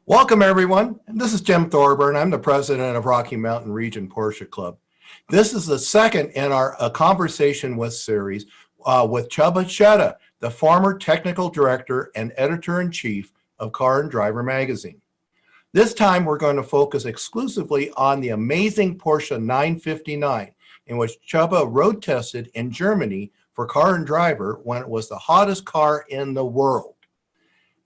Welcome, everyone. This is Jim Thorburn. I'm the president of Rocky Mountain Region Porsche Club. This is the second in our A Conversation With series with Csaba Csere, the former technical director and editor-in-chief of Car and Driver magazine. This time, we're going to focus exclusively on the amazing Porsche 959, in which Csaba road tested in Germany for Car and Driver when it was the hottest car in the world.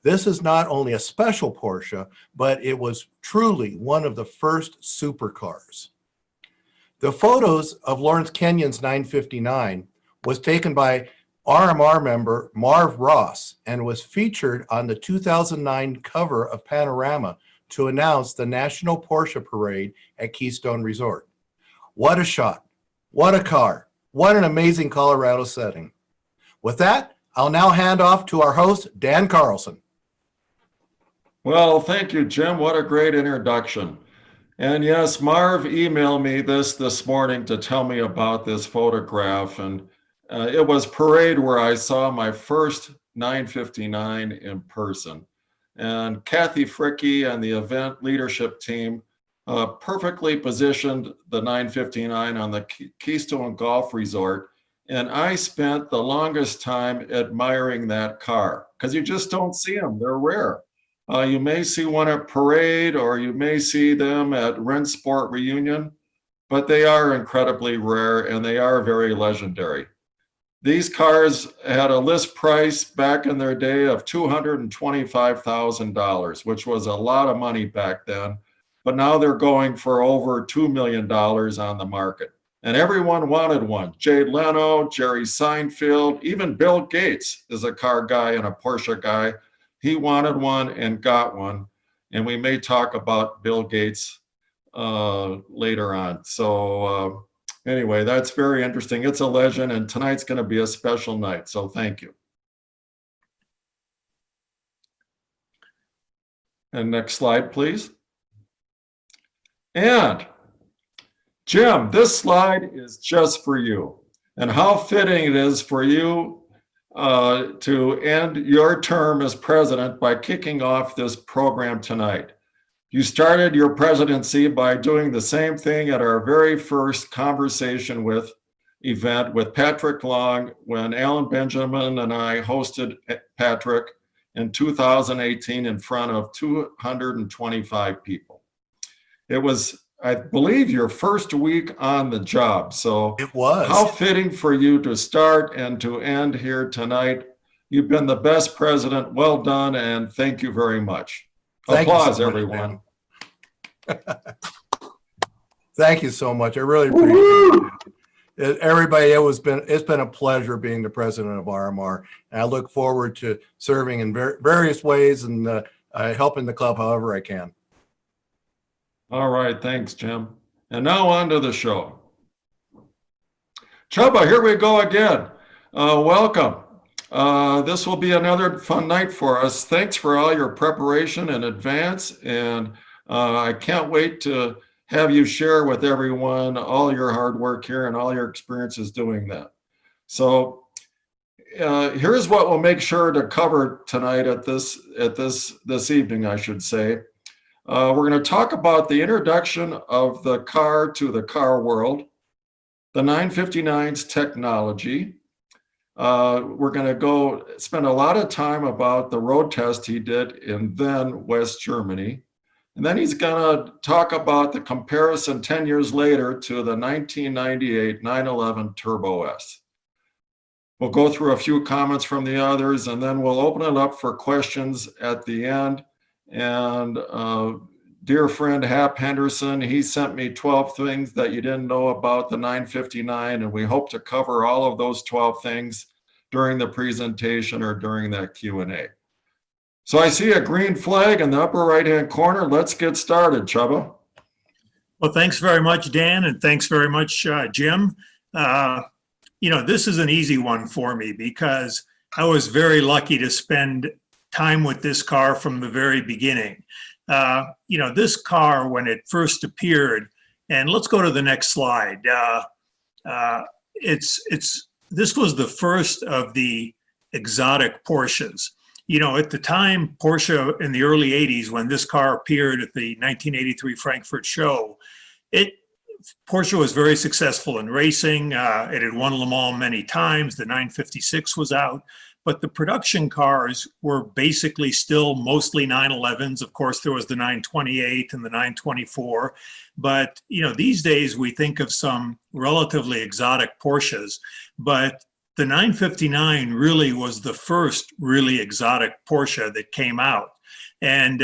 This is not only a special Porsche, but it was truly one of the first supercars. The photos of Lawrence Kenyon's 959 was taken by RMR member Marv Ross and was featured on the 2009 cover of Panorama to announce the National Porsche Parade at Keystone Resort. What a shot, what a car, what an amazing Colorado setting. With that, I'll now hand off to our host, Dan Carlson. Well, thank you, Jim. What a great introduction. And yes, Marv emailed me this morning to tell me about this photograph. And it was Parade where I saw my first 959 in person. And Kathy Fricke and the event leadership team perfectly positioned the 959 on the Keystone Golf Resort. And I spent the longest time admiring that car because you just don't see them. They're rare. You may see one at Parade or you may see them at Rennsport Reunion, but they are incredibly rare and they are very legendary. These cars had a list price back in their day of $225,000, which was a lot of money back then, but now they're going for over $2 million on the market. And everyone wanted one. Jay Leno, Jerry Seinfeld, even Bill Gates is a car guy and a Porsche guy. He wanted one and got one, and we may talk about Bill Gates later on. So anyway, that's very interesting. It's a legend, and tonight's going to be a special night, so thank you. And next slide, please. And Jim, this slide is just for you, and how fitting it is for you to end your term as president by kicking off this program tonight. You started your presidency by doing the same thing at our very first Conversation With event with Patrick Long when Alan Benjamin and I hosted Patrick in 2018 in front of 225 people. It was, I believe, your first week on the job. So it was. How fitting for you to start and to end here tonight. You've been the best president. Well done, and thank you very much. Applause, so everyone. Thank you so much. I really appreciate it. Everybody, it's been a pleasure being the president of RMR, and I look forward to serving in various ways and helping the club however I can. All right, thanks, Jim. And now on to the show. Csaba, here we go again. Welcome. This will be another fun night for us. Thanks for all your preparation in advance, and I can't wait to have you share with everyone all your hard work here and all your experiences doing that. So here's what we'll make sure to cover tonight this evening, I should say. We're going to talk about the introduction of the car to the car world, the 959's technology. We're going to spend a lot of time about the road test he did in then West Germany. And then he's going to talk about the comparison 10 years later to the 1998 911 Turbo S. We'll go through a few comments from the others, and then we'll open it up for questions at the end. And dear friend Hap Henderson, he sent me 12 things that you didn't know about the 959, and we hope to cover all of those 12 things during the presentation or during that Q&A. So I see a green flag in the upper right-hand corner. Let's get started, Csaba. Well, thanks very much, Dan, and thanks very much, Jim. This is an easy one for me because I was very lucky to spend time with this car from the very beginning. This car, when it first appeared, and let's go to the next slide. This was the first of the exotic Porsches. At the time, Porsche in the early 80s, when this car appeared at the 1983 Frankfurt show, Porsche was very successful in racing. It had won Le Mans many times. The 956 was out. But the production cars were basically still mostly 911s. Of course, there was the 928 and the 924. But, these days we think of some relatively exotic Porsches. But the 959 really was the first really exotic Porsche that came out. And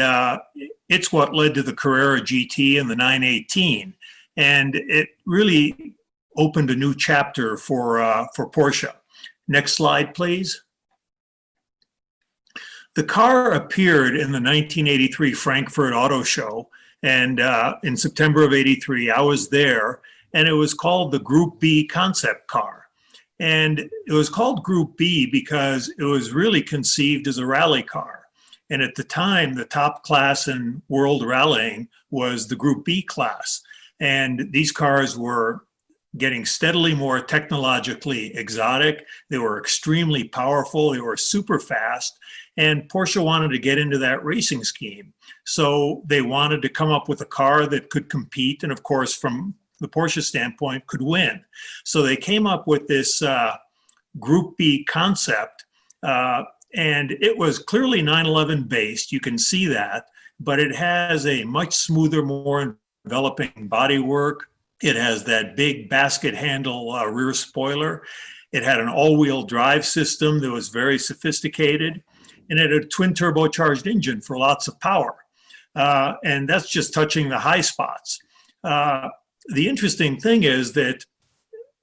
it's what led to the Carrera GT and the 918. And it really opened a new chapter for Porsche. Next slide, please. The car appeared in the 1983 Frankfurt Auto Show, and in September of 83, I was there, and it was called the Group B concept car. And it was called Group B because it was really conceived as a rally car. And at the time, the top class in world rallying was the Group B class. And these cars were getting steadily more technologically exotic. They were extremely powerful. They were super fast. And Porsche wanted to get into that racing scheme. So they wanted to come up with a car that could compete. And of course, from the Porsche standpoint, could win. So they came up with this Group B concept. And it was clearly 911 based. You can see that. But it has a much smoother, more enveloping bodywork. It has that big basket handle rear spoiler. It had an all-wheel drive system that was very sophisticated. And it had a twin turbocharged engine for lots of power. And that's just touching the high spots. The interesting thing is that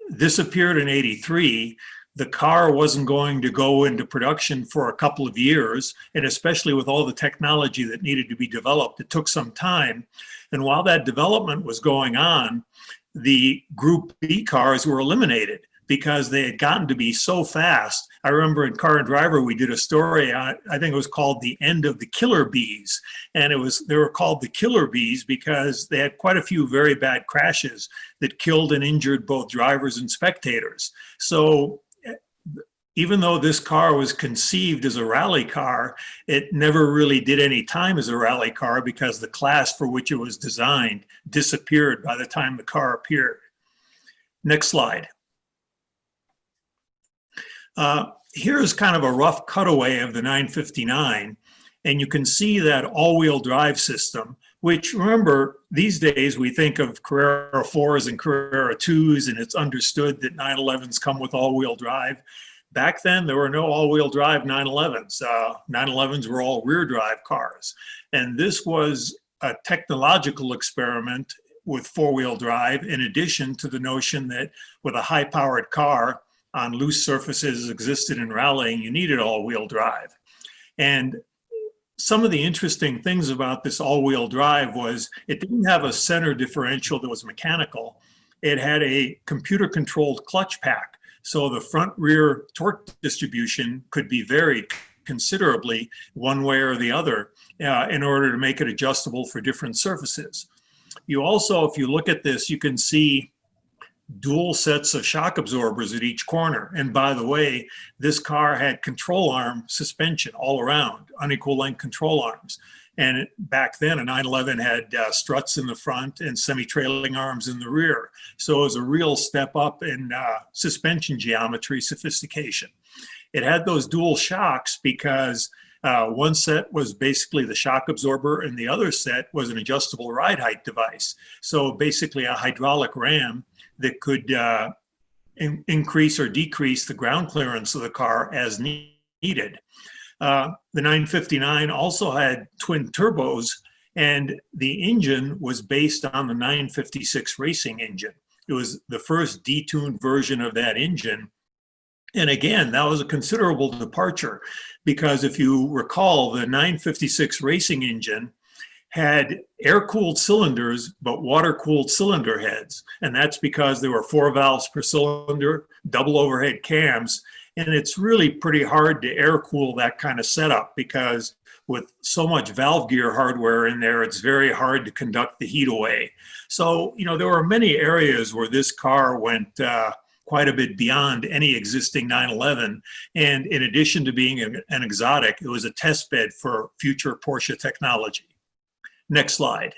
this appeared in 83. The car wasn't going to go into production for a couple of years. And especially with all the technology that needed to be developed, it took some time. And while that development was going on, the Group B cars were eliminated because they had gotten to be so fast. I remember in Car and Driver, we did a story, I think it was called The End of the Killer Bees. And they were called the Killer Bees because they had quite a few very bad crashes that killed and injured both drivers and spectators. So even though this car was conceived as a rally car, it never really did any time as a rally car because the class for which it was designed disappeared by the time the car appeared. Next slide. Here's kind of a rough cutaway of the 959, and you can see that all-wheel drive system, which, remember, these days we think of Carrera 4s and Carrera 2s, and it's understood that 911s come with all-wheel drive. Back then, there were no all-wheel drive 911s. 911s were all rear drive cars. And this was a technological experiment with four-wheel drive, in addition to the notion that with a high-powered car on loose surfaces existed in rallying, you needed all-wheel drive. And some of the interesting things about this all-wheel drive was it didn't have a center differential that was mechanical. It had a computer-controlled clutch pack. So the front-rear torque distribution could be varied considerably one way or the other in order to make it adjustable for different surfaces. You also, if you look at this, you can see dual sets of shock absorbers at each corner. And by the way, this car had control arm suspension all around, unequal length control arms. And back then, a 911 had struts in the front and semi-trailing arms in the rear. So it was a real step up in suspension geometry sophistication. It had those dual shocks because one set was basically the shock absorber and the other set was an adjustable ride height device. So basically a hydraulic ram that could increase or decrease the ground clearance of the car as needed. The 959 also had twin turbos, and the engine was based on the 956 racing engine. It was the first detuned version of that engine. And again, that was a considerable departure because if you recall, the 956 racing engine had air-cooled cylinders, but water-cooled cylinder heads. And that's because there were 4 valves per cylinder, double overhead cams. And it's really pretty hard to air-cool that kind of setup because with so much valve gear hardware in there, it's very hard to conduct the heat away. So, there were many areas where this car went quite a bit beyond any existing 911. And in addition to being an exotic, it was a test bed for future Porsche technology. Next slide.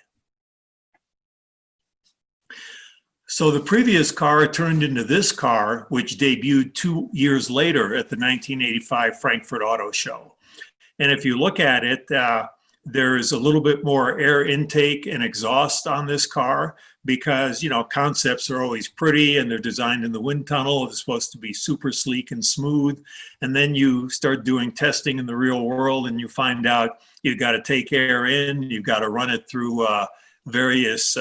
So the previous car turned into this car, which debuted 2 years later at the 1985 Frankfurt Auto Show. And if you look at it, there's a little bit more air intake and exhaust on this car because, you know, concepts are always pretty and they're designed in the wind tunnel. It's supposed to be super sleek and smooth. And then you start doing testing in the real world and you find out you've got to take air in, you've got to run it through various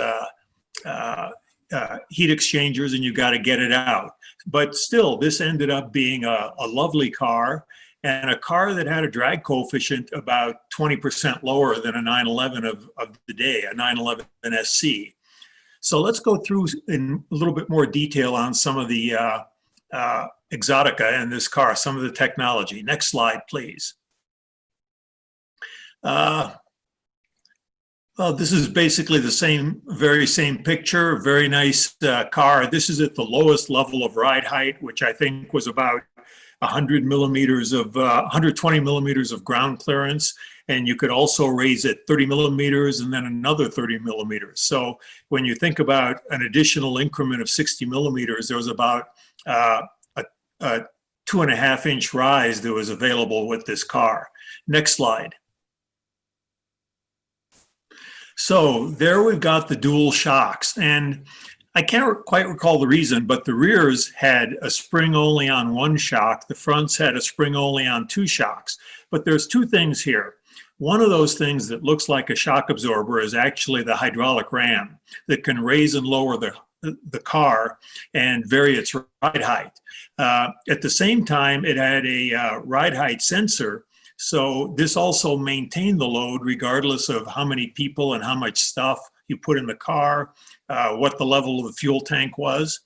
heat exchangers, and you've got to get it out. But still, this ended up being a lovely car, and a car that had a drag coefficient about 20% lower than a 911 of the day, a 911 SC. So let's go through in a little bit more detail on some of the exotica in this car, some of the technology. Next slide, please. Well, this is basically the very same picture, very nice car. This is at the lowest level of ride height, which I think was about 120 millimeters of ground clearance. And you could also raise it 30 millimeters and then another 30 millimeters. So when you think about an additional increment of 60 millimeters, there was about a 2.5-inch rise that was available with this car. Next slide. So there we've got the dual shocks, and I can't quite recall the reason, but the rears had a spring only on one shock. The fronts had a spring only on two shocks. But there's two things here. One of those things that looks like a shock absorber is actually the hydraulic ram that can raise and lower the car and vary its ride height. At the same time, it had a ride height sensor. So this also maintained the load regardless of how many people and how much stuff you put in the car, what the level of the fuel tank was.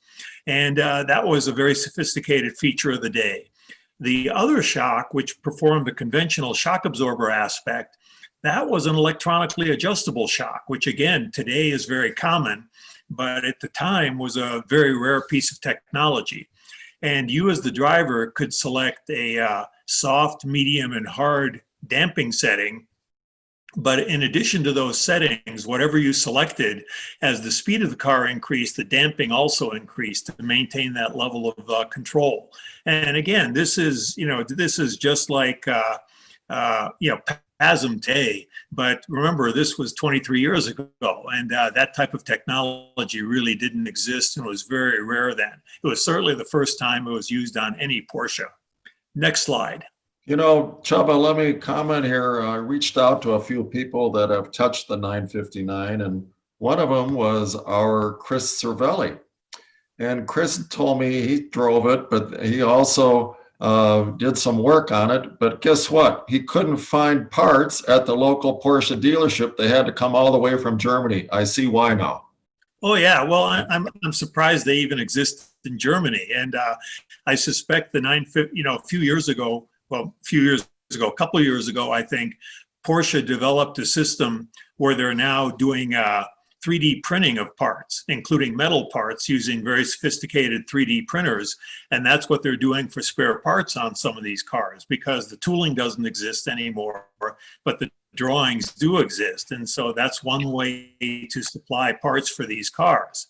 And that was a very sophisticated feature of the day. The other shock, which performed the conventional shock absorber aspect, that was an electronically adjustable shock, which again, today is very common, but at the time was a very rare piece of technology. And you as the driver could select a soft, medium, and hard damping setting. But in addition to those settings, whatever you selected, as the speed of the car increased, the damping also increased to maintain that level of control. And again, this is just like, PASM today. But remember, this was 23 years ago, and that type of technology really didn't exist and was very rare then. It was certainly the first time it was used on any Porsche. Next slide. You know, Csaba, let me comment here. I reached out to a few people that have touched the 959, and one of them was our Chris Cervelli. And Chris told me he drove it, but he also did some work on it. But guess what? He couldn't find parts at the local Porsche dealership. They had to come all the way from Germany. I see why now. Oh yeah, well, I'm surprised they even exist in Germany, and I suspect the 950. A couple of years ago, I think Porsche developed a system where they're now doing 3D printing of parts, including metal parts, using very sophisticated 3D printers, and that's what they're doing for spare parts on some of these cars because the tooling doesn't exist anymore, but the drawings do exist. And so that's one way to supply parts for these cars.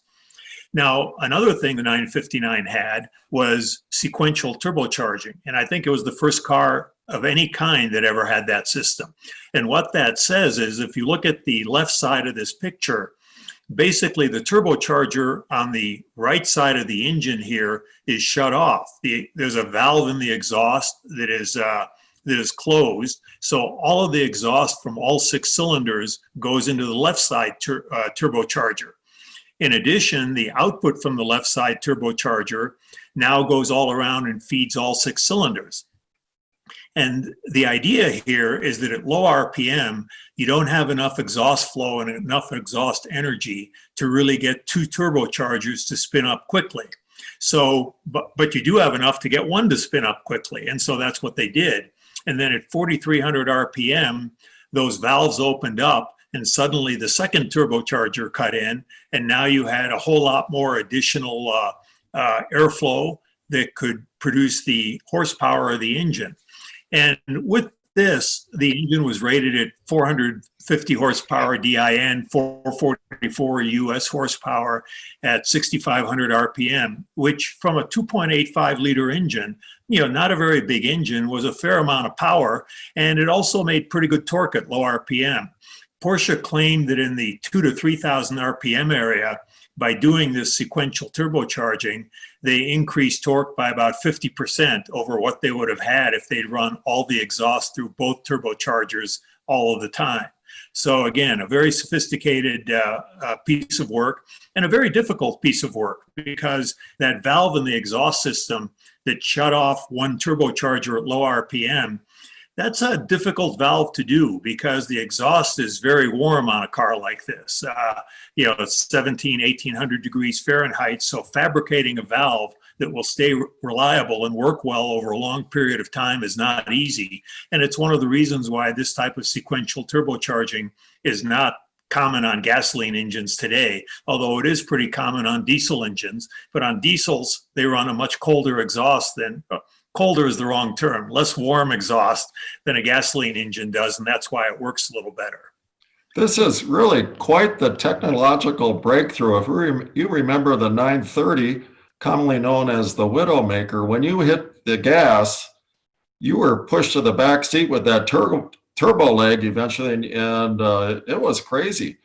Now, another thing the 959 had was sequential turbocharging. And I think it was the first car of any kind that ever had that system. And what that says is if you look at the left side of this picture, basically the turbocharger on the right side of the engine here is shut off. There's a valve in the exhaust that is closed. So all of the exhaust from all 6 cylinders goes into the left side turbocharger. In addition, the output from the left side turbocharger now goes all around and feeds all 6 cylinders. And the idea here is that at low RPM, you don't have enough exhaust flow and enough exhaust energy to really get 2 turbochargers to spin up quickly. So, but you do have enough to get one to spin up quickly. And so that's what they did. And then at 4,300 RPM, those valves opened up and suddenly the second turbocharger cut in. And now you had a whole lot more additional airflow that could produce the horsepower of the engine. And with this, the engine was rated at 450 horsepower DIN, 444 US horsepower at 6,500 RPM, which from a 2.85 liter engine, not a very big engine, was a fair amount of power. And it also made pretty good torque at low RPM. Porsche claimed that in the 2,000 to 3,000 RPM area, by doing this sequential turbocharging, they increased torque by about 50% over what they would have had if they'd run all the exhaust through both turbochargers all of the time. So again, a very sophisticated piece of work, and a very difficult piece of work, because that valve in the exhaust system that shut off one turbocharger at low RPM, that's a difficult valve to do, because the exhaust is very warm on a car like this. It's 1,800 degrees Fahrenheit. So fabricating a valve that will stay reliable and work well over a long period of time is not easy. And it's one of the reasons why this type of sequential turbocharging is not common on gasoline engines today, although it is pretty common on diesel engines. But on diesels, they run a much colder exhaust than colder is the wrong term, less warm exhaust than a gasoline engine does, and that's why it works a little better. This is really quite the technological breakthrough. If you remember the 930, commonly known as the Widowmaker, when you hit the gas, you were pushed to the back seat with that turbo leg eventually, and it was crazy.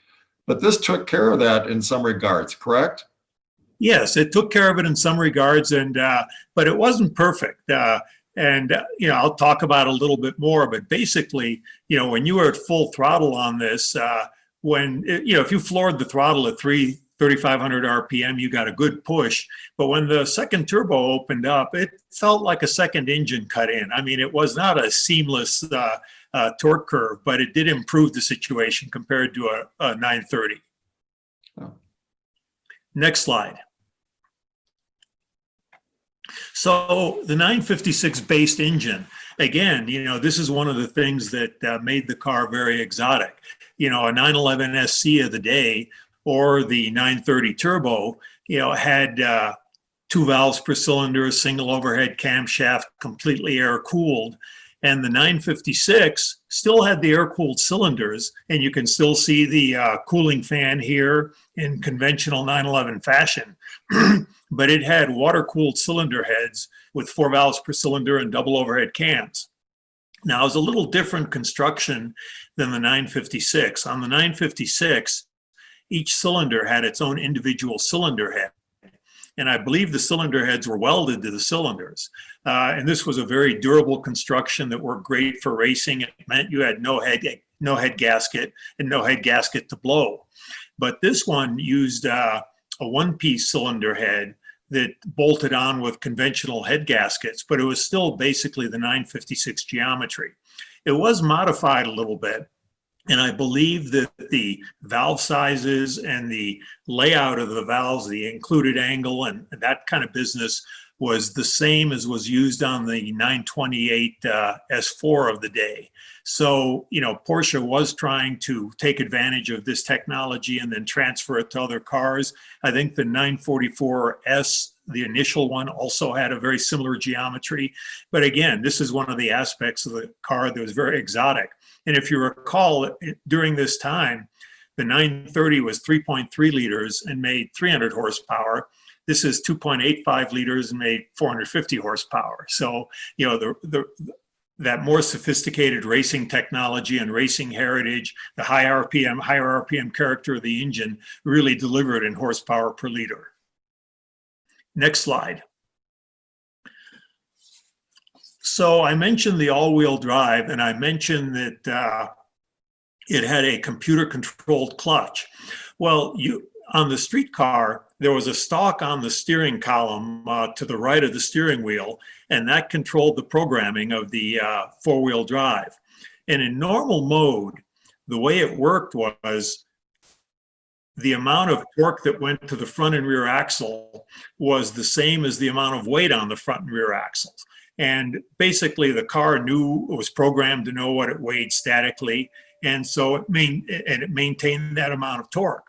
But this took care of that in some regards, correct? Yes, it took care of it in some regards, but it wasn't perfect. I'll talk about it a little bit more. But basically, when you were at full throttle on this, if you floored the throttle at 3,500 RPM, you got a good push. But when the second turbo opened up, it felt like a second engine cut in. I mean, it was not a seamless torque curve, but it did improve the situation compared to a 930. Oh. Next slide. So the 956 based engine, again, this is one of the things that made the car very exotic. A 911 SC of the day or the 930 turbo, had 2 valves per cylinder, a single overhead camshaft, completely air cooled. And the 956 still had the air-cooled cylinders, and you can still see the cooling fan here in conventional 911 fashion. But it had water-cooled cylinder heads with 4 valves per cylinder and double overhead cams. Now, it was a little different construction than the 956. On the 956, each cylinder had its own individual cylinder head. And I believe the cylinder heads were welded to the cylinders. And this was a very durable construction that worked great for racing. It meant you had no head gasket and no head gasket to blow. But this one used a one-piece cylinder head that bolted on with conventional head gaskets, but it was still basically the 956 geometry. It was modified a little bit. And I believe that the valve sizes and the layout of the valves, the included angle and that kind of business was the same as was used on the 928 S4 of the day. So, Porsche was trying to take advantage of this technology and then transfer it to other cars. I think the 944S, the initial one, also had a very similar geometry. But again, this is one of the aspects of the car that was very exotic. And if you recall, during this time, the 930 was 3.3 liters and made 300 horsepower. This is 2.85 liters and made 450 horsepower. So, that more sophisticated racing technology and racing heritage, the higher RPM character of the engine really delivered in horsepower per liter. Next slide. So I mentioned the all-wheel drive, and I mentioned that it had a computer-controlled clutch. Well, on the street car, there was a stalk on the steering column to the right of the steering wheel, and that controlled the programming of the four-wheel drive. And in normal mode, the way it worked was the amount of torque that went to the front and rear axle was the same as the amount of weight on the front and rear axles. And basically, the car it was programmed to know what it weighed statically, and so it maintained that amount of torque.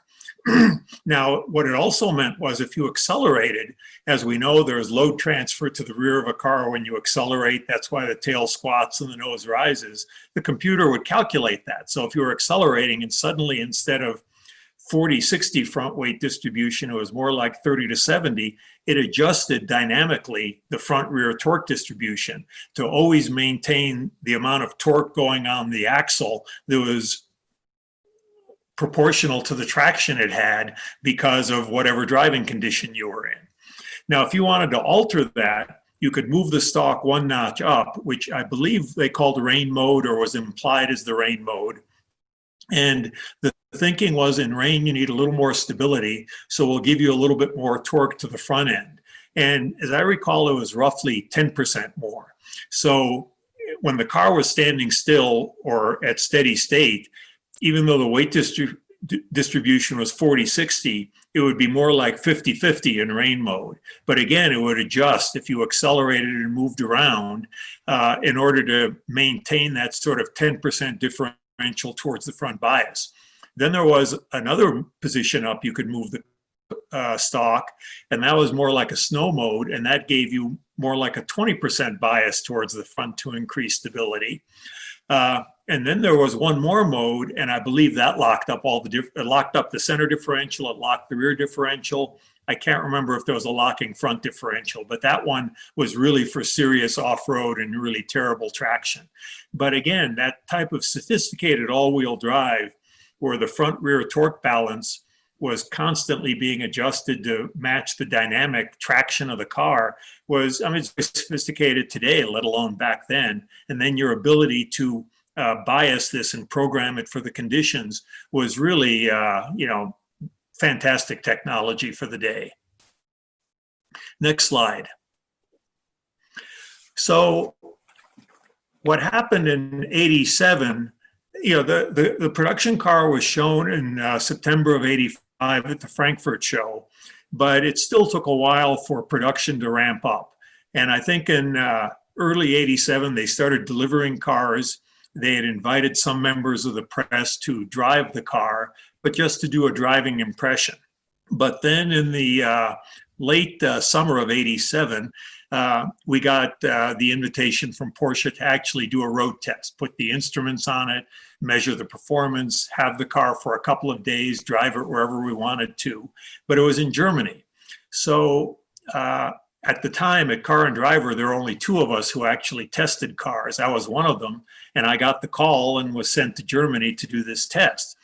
Now, what it also meant was if you accelerated, as we know, there is load transfer to the rear of a car when you accelerate. That's why the tail squats and the nose rises. The computer would calculate that. So if you were accelerating and suddenly instead of 40-60 front weight distribution, it was more like 30-70, it adjusted dynamically the front rear torque distribution to always maintain the amount of torque going on the axle that was proportional to the traction it had because of whatever driving condition you were in. Now, if you wanted to alter that, you could move the stalk one notch up, which I believe they called rain mode or was implied as the rain mode. And the thinking was in rain, you need a little more stability, so we'll give you a little bit more torque to the front end. And as I recall, it was roughly 10% more. So when the car was standing still or at steady state, even though the weight distribution was 40-60, it would be more like 50-50 in rain mode. But again, it would adjust if you accelerated and moved around in order to maintain that sort of 10% differential towards the front bias. Then there was another position up you could move the stalk, and that was more like a snow mode, and that gave you more like a 20% bias towards the front to increase stability. And then there was one more mode, and I believe that locked up locked up the center differential, it locked the rear differential. I can't remember if there was a locking front differential, but that one was really for serious off-road and really terrible traction. But again, that type of sophisticated all-wheel drive where the front rear torque balance was constantly being adjusted to match the dynamic traction of the car was, I mean, it's sophisticated today, let alone back then. And then your ability to bias this and program it for the conditions was really, fantastic technology for the day. Next slide. So what happened in '87, the production car was shown in September of '85 at the Frankfurt show, but it still took a while for production to ramp up. And I think in early '87, they started delivering cars. They had invited some members of the press to drive the car, but just to do a driving impression. But then in the late summer of '87, we got the invitation from Porsche to actually do a road test, put the instruments on it, measure the performance, have the car for a couple of days, drive it wherever we wanted to. But it was in Germany. So at the time at Car and Driver, there were only two of us who actually tested cars. I was one of them, and I got the call and was sent to Germany to do this test.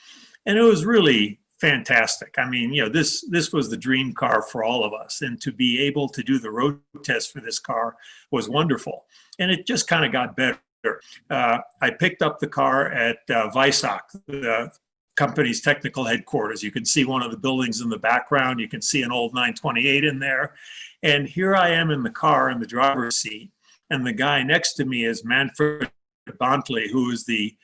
And it was really fantastic. I mean, this was the dream car for all of us. And to be able to do the road test for this car was wonderful. And it just kind of got better. I picked up the car at Weissach, the company's technical headquarters. You can see one of the buildings in the background. You can see an old 928 in there. And here I am in the car in the driver's seat. And the guy next to me is Manfred Bontley, who is the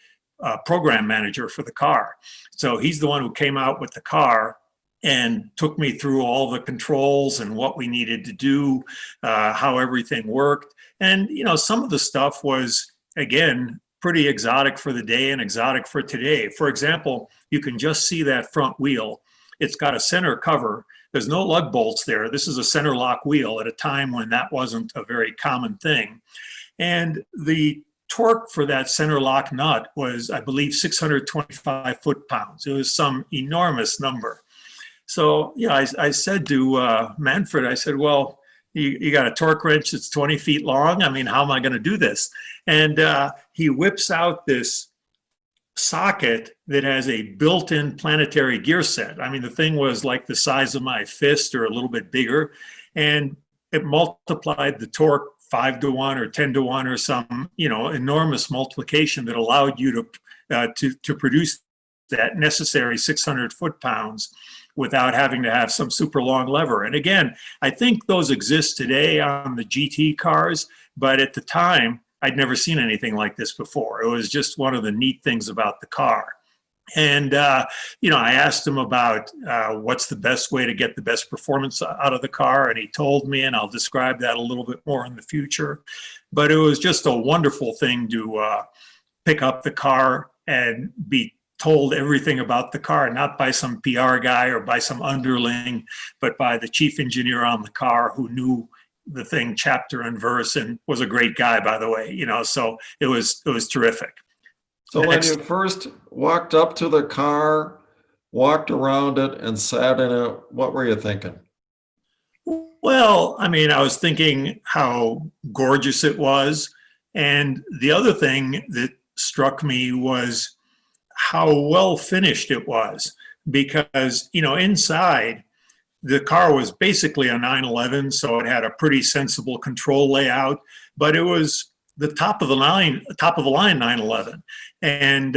program manager for the car. So he's the one who came out with the car and took me through all the controls and what we needed to do, how everything worked. And, some of the stuff was, again, pretty exotic for the day and exotic for today. For example, you can just see that front wheel. It's got a center cover. There's no lug bolts there. This is a center lock wheel at a time when that wasn't a very common thing. And the torque for that center lock nut was, I believe, 625 foot-pounds. It was some enormous number. So, I said to Manfred, I said, well, you got a torque wrench that's 20 feet long. I mean, how am I going to do this? And he whips out this socket that has a built-in planetary gear set. I mean, the thing was like the size of my fist or a little bit bigger. And it multiplied the torque 5-to-1 or 10-to-1 or some, enormous multiplication that allowed you to produce that necessary 600 foot-pounds without having to have some super long lever. And again, I think those exist today on the GT cars, but at the time, I'd never seen anything like this before. It was just one of the neat things about the car. And, I asked him about what's the best way to get the best performance out of the car. And he told me, and I'll describe that a little bit more in the future. But it was just a wonderful thing to pick up the car and be told everything about the car, not by some PR guy or by some underling, but by the chief engineer on the car who knew the thing chapter and verse, and was a great guy, by the way, so it was terrific. So Next. when you first walked up to the car, walked around it and sat in it, what were you thinking? Well, I mean, I was thinking how gorgeous it was. And the other thing that struck me was how well finished it was, because, inside the car was basically a 911, so it had a pretty sensible control layout, but it was the top of the line 911. And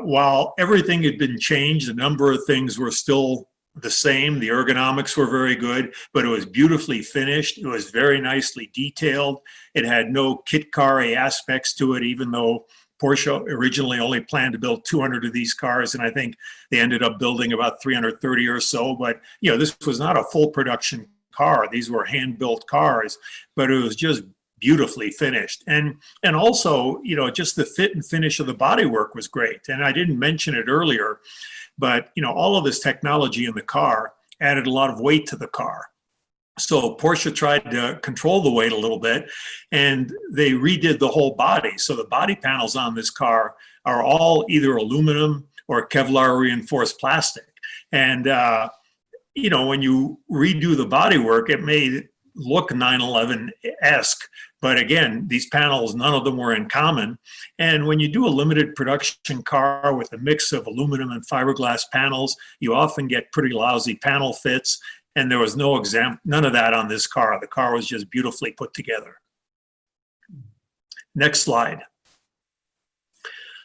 while everything had been changed, a number of things were still the same. The ergonomics were very good, but it was beautifully finished. It was very nicely detailed. It had no kit car aspects to it, even though Porsche originally only planned to build 200 of these cars, and I think they ended up building about 330 or so. But this was not a full production car. These were hand-built cars, but it was just beautifully finished. And also, just the fit and finish of the bodywork was great. And I didn't mention it earlier, but all of this technology in the car added a lot of weight to the car. So Porsche tried to control the weight a little bit, and they redid the whole body. So the body panels on this car are all either aluminum or Kevlar reinforced plastic. And when you redo the bodywork, it may look 911-esque, but again, these panels, none of them were in common. And when you do a limited production car with a mix of aluminum and fiberglass panels, you often get pretty lousy panel fits. And there was none of that on this car. The car was just beautifully put together. Next slide.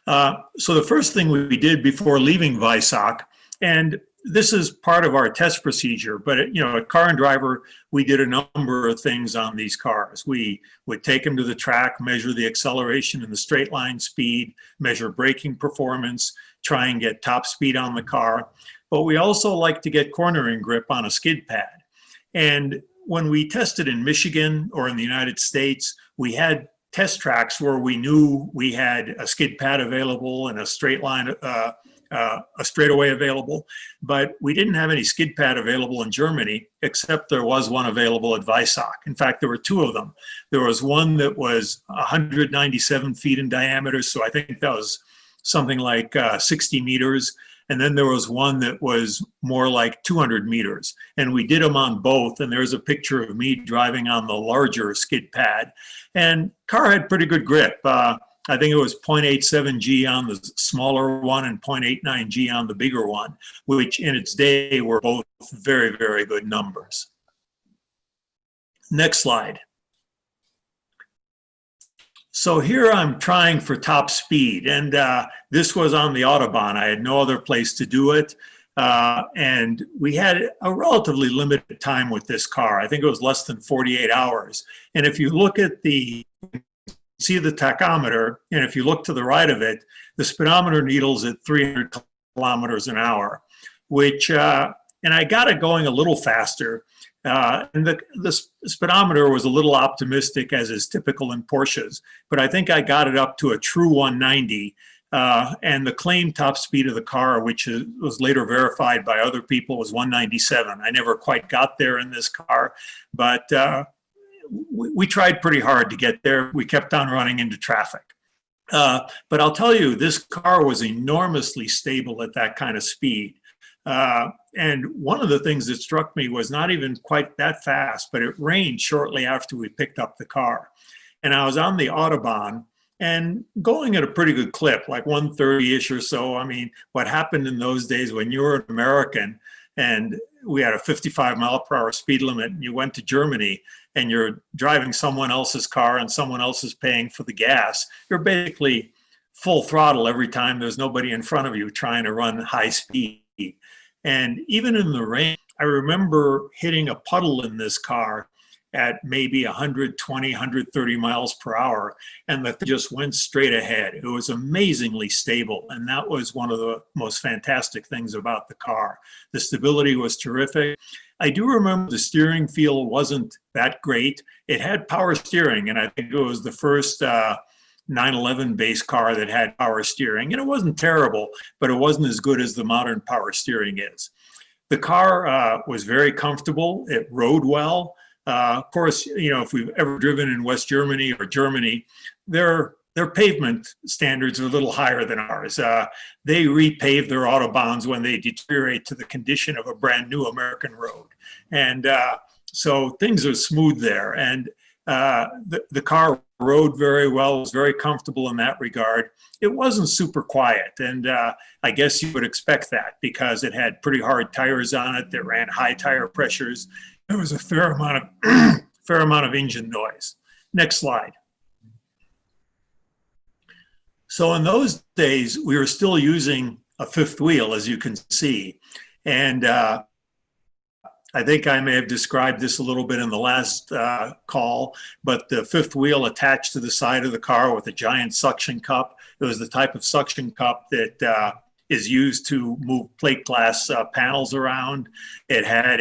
So the first thing we did before leaving Weissach, and this is part of our test procedure, but at Car and Driver, we did a number of things on these cars. We would take them to the track, measure the acceleration and the straight line speed, measure braking performance, try and get top speed on the car. But we also like to get cornering grip on a skid pad. And when we tested in Michigan or in the United States, we had test tracks where we knew we had a skid pad available and a straight line, a straightaway available, but we didn't have any skid pad available in Germany, except there was one available at Weissach. In fact, there were two of them. There was one that was 197 feet in diameter, so I think that was something like 60 meters. And then there was one that was more like 200 meters. And we did them on both. And there's a picture of me driving on the larger skid pad. And car had pretty good grip. I think it was 0.87 G on the smaller one and 0.89 G on the bigger one, which in its day were both very, very good numbers. Next slide. So here I'm trying for top speed, and this was on the Autobahn. I had no other place to do it, and we had a relatively limited time with this car. I think it was less than 48 hours. And if you look at see the tachometer, and if you look to the right of it, the speedometer needle's at 300 kilometers an hour, which, and I got it going a little faster. And the speedometer was a little optimistic, as is typical in Porsches, but I think I got it up to a true 190. And the claimed top speed of the car, which was later verified by other people, was 197. I never quite got there in this car, but we tried pretty hard to get there. We kept on running into traffic. But I'll tell you, this car was enormously stable at that kind of speed. And one of the things that struck me was not even quite that fast, but it rained shortly after we picked up the car. And I was on the Autobahn and going at a pretty good clip, like 130-ish or so. I mean, what happened in those days when you were an American and we had a 55 mile per hour speed limit and you went to Germany and you're driving someone else's car and someone else is paying for the gas, you're basically full throttle every time there's nobody in front of you trying to run high speed. And even in the rain, I remember hitting a puddle in this car at maybe 120, 130 miles per hour, and that just went straight ahead. It was amazingly stable, and that was one of the most fantastic things about the car. The stability was terrific. I do remember the steering feel wasn't that great. It had power steering, and I think it was the first 911 base car that had power steering, and it wasn't terrible, but it wasn't as good as the modern power steering is. The car was very comfortable. It rode well. Of course, if we've ever driven in West Germany or Germany, their pavement standards are a little higher than ours. They repave their autobahns when they deteriorate to the condition of a brand new American road. And so things are smooth there. And the car rode very well, was very comfortable in that regard. It wasn't super quiet, and I guess you would expect that because it had pretty hard tires on it that ran high tire pressures. There was a fair amount of engine noise. Next slide. So in those days, we were still using a fifth wheel, as you can see, and I think I may have described this a little bit in the last call, but the fifth wheel attached to the side of the car with a giant suction cup. It was the type of suction cup that is used to move plate glass panels around. It had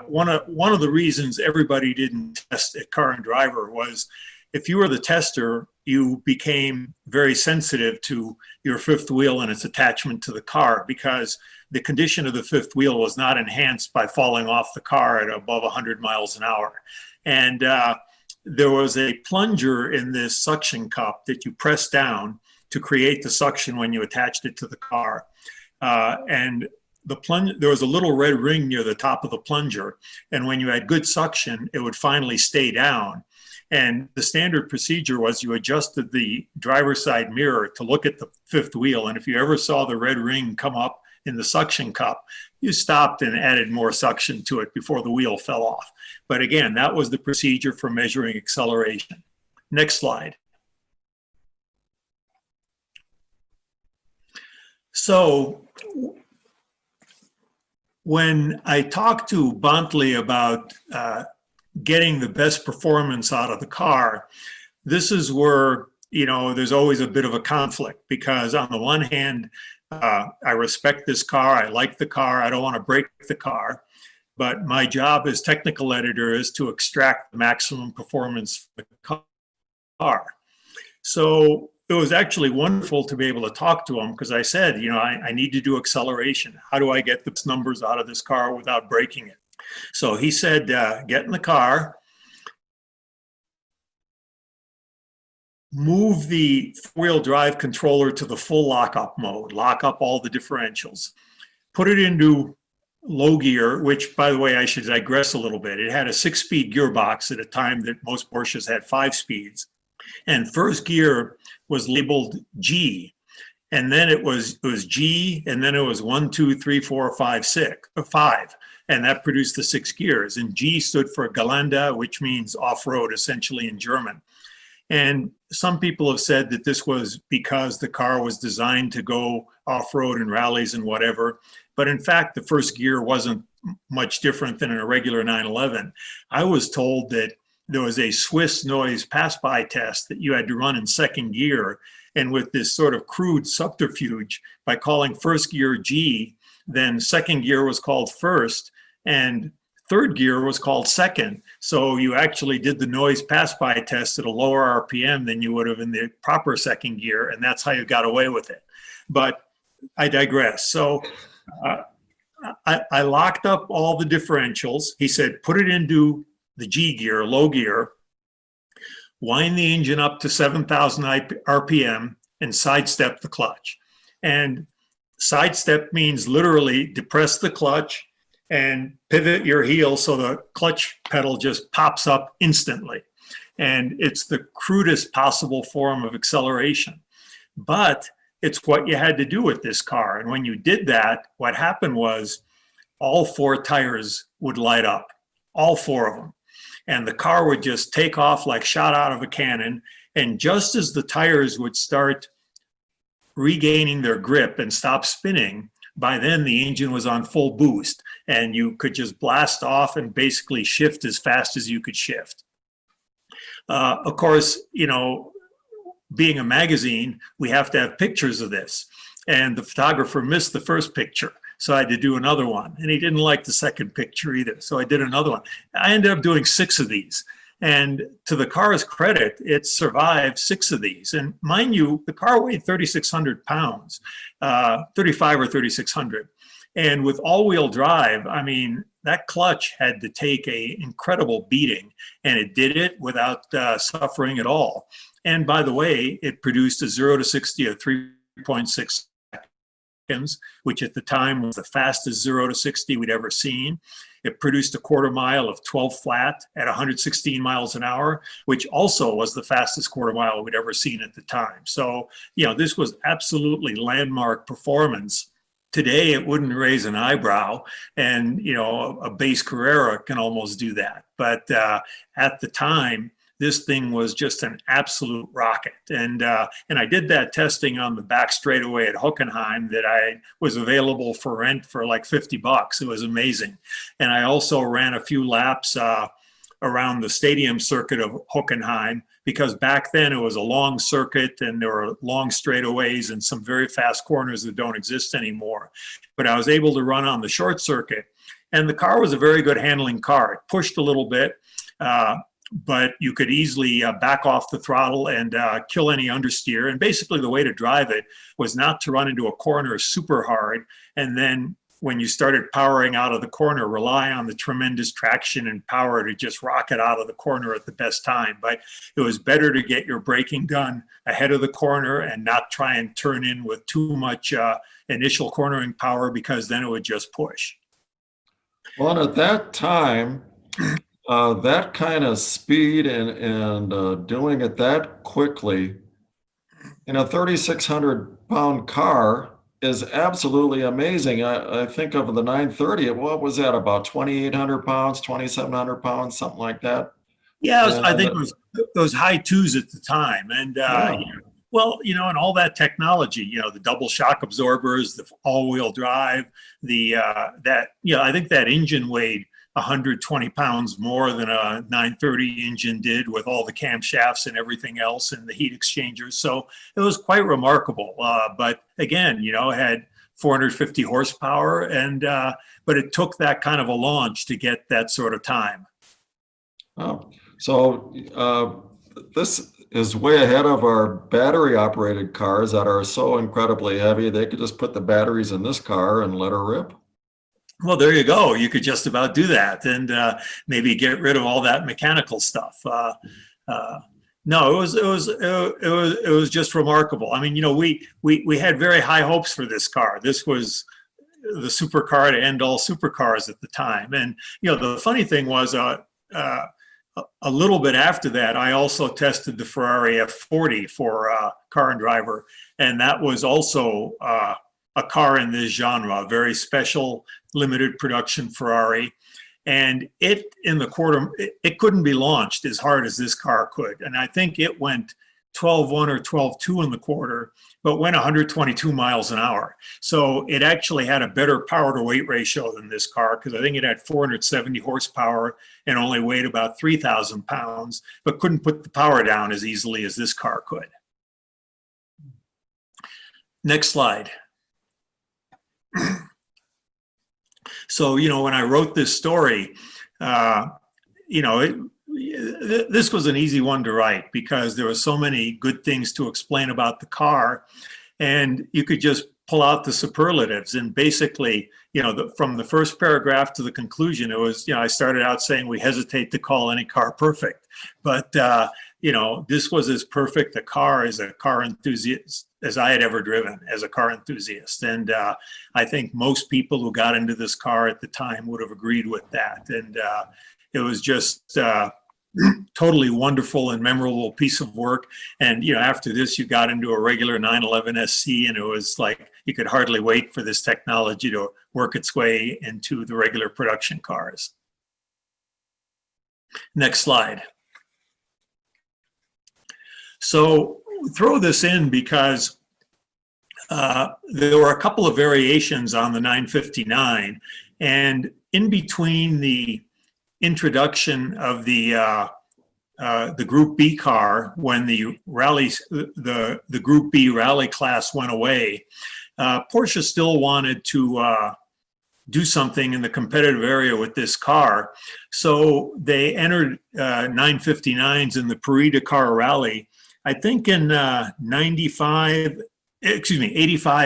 one of the reasons everybody didn't test at Car and Driver was if you were the tester, you became very sensitive to your fifth wheel and its attachment to the car because the condition of the fifth wheel was not enhanced by falling off the car at above 100 miles an hour. And there was a plunger in this suction cup that you press down to create the suction when you attached it to the car. And there was a little red ring near the top of the plunger. And when you had good suction, it would finally stay down. And the standard procedure was you adjusted the driver's side mirror to look at the fifth wheel. And if you ever saw the red ring come up in the suction cup, you stopped and added more suction to it before the wheel fell off. But again, that was the procedure for measuring acceleration. Next slide. So when I talked to Bontley about getting the best performance out of the car, this is where, there's always a bit of a conflict because on the one hand, I respect this car, I like the car, I don't want to break the car, but my job as technical editor is to extract the maximum performance from the car. So it was actually wonderful to be able to talk to him because I said, I need to do acceleration. How do I get the numbers out of this car without breaking it? So he said, get in the car, move the four-wheel drive controller to the full lockup mode, lock up all the differentials, put it into low gear, which, by the way, I should digress a little bit. It had a 6-speed gearbox at a time that most Porsches had 5 speeds. And first gear was labeled G. And then it was G, and then it was 1, 2, 3, 4, 5, 6, or 5. And that produced the 6 gears. And G stood for Gelände, which means off-road, essentially in German. And some people have said that this was because the car was designed to go off-road in rallies and whatever. But in fact, the first gear wasn't much different than in a regular 911. I was told that there was a Swiss noise pass-by test that you had to run in second gear. And with this sort of crude subterfuge, by calling first gear G, then second gear was called first, and third gear was called second. So you actually did the noise pass-by test at a lower RPM than you would have in the proper second gear, and that's how you got away with it. But I digress. So I locked up all the differentials. He said, put it into the G gear, low gear, wind the engine up to 7,000 RPM, and sidestep the clutch. And sidestep means literally depress the clutch and pivot your heel so the clutch pedal just pops up instantly. And it's the crudest possible form of acceleration. But it's what you had to do with this car. And when you did that, what happened was all 4 tires would light up, all 4 of them. And the car would just take off like shot out of a cannon. And just as the tires would start regaining their grip and stop spinning, by then the engine was on full boost and you could just blast off and basically shift as fast as you could shift. Of course, being a magazine, we have to have pictures of this. And the photographer missed the first picture, so I had to do another one. And he didn't like the second picture either, so I did another one. I ended up doing 6 of these. And to the car's credit, it survived 6 of these. And mind you, the car weighed 3,600 pounds, 35 or 3,600. And with all-wheel drive, I mean, that clutch had to take an incredible beating, and it did it without suffering at all. And by the way, it produced a 0 to 60 of 3.6 seconds, which at the time was the fastest 0 to 60 we'd ever seen. It produced a quarter mile of 12 flat at 116 miles an hour, which also was the fastest quarter mile we'd ever seen at the time. So, this was absolutely landmark performance. Today, it wouldn't raise an eyebrow, and a base Carrera can almost do that. But at the time, this thing was just an absolute rocket. And I did that testing on the back straightaway at Hockenheim that I was available for rent for like $50. It was amazing. And I also ran a few laps around the stadium circuit of Hockenheim, because back then it was a long circuit and there were long straightaways and some very fast corners that don't exist anymore. But I was able to run on the short circuit, and the car was a very good handling car. It pushed a little bit, but you could easily back off the throttle and kill any understeer. And basically the way to drive it was not to run into a corner super hard, and then when you started powering out of the corner, rely on the tremendous traction and power to just rocket out of the corner at the best time. But it was better to get your braking done ahead of the corner and not try and turn in with too much initial cornering power, because then it would just push. Well, and at that time, that kind of speed and doing it that quickly in a 3,600 pound car is absolutely amazing. I think of the 930, what was that, about 2,800 pounds, 2,700 pounds, something like that? Yeah, I think it was those high twos at the time. And well, and all that technology, the double shock absorbers, the all-wheel drive, I think that engine weighed 120 pounds more than a 930 engine did, with all the camshafts and everything else and the heat exchangers. So it was quite remarkable. But again, it had 450 horsepower, and but it took that kind of a launch to get that sort of time. Oh, so this is way ahead of our battery operated cars that are so incredibly heavy. They could just put the batteries in this car and let her rip. Well, there you go. You could just about do that, and maybe get rid of all that mechanical stuff. No, it was just remarkable. I mean, we had very high hopes for this car. This was the supercar to end all supercars at the time. And the funny thing was, a little bit after that, I also tested the Ferrari F40 for Car and Driver, and that was also a car in this genre, a very special limited production Ferrari. And it couldn't be launched as hard as this car could. And I think it went 12.1 or 12.2 in the quarter, but went 122 miles an hour. So it actually had a better power to weight ratio than this car, because I think it had 470 horsepower and only weighed about 3,000 pounds, but couldn't put the power down as easily as this car could. Next slide. So, when I wrote this story, this was an easy one to write, because there were so many good things to explain about the car, and you could just pull out the superlatives. And basically, from the first paragraph to the conclusion, it was, I started out saying we hesitate to call any car perfect, but this was as perfect a car as a car enthusiast as I had ever driven as a car enthusiast. And I think most people who got into this car at the time would have agreed with that. And it was just totally wonderful and memorable piece of work. And, after this, you got into a regular 911 SC, and it was like you could hardly wait for this technology to work its way into the regular production cars. Next slide. So throw this in because there were a couple of variations on the 959, and in between the introduction of the Group B car, when the Group B rally class went away, Porsche still wanted to do something in the competitive area with this car. So they entered 959s in the Paris-Dakar Rally, I think in 85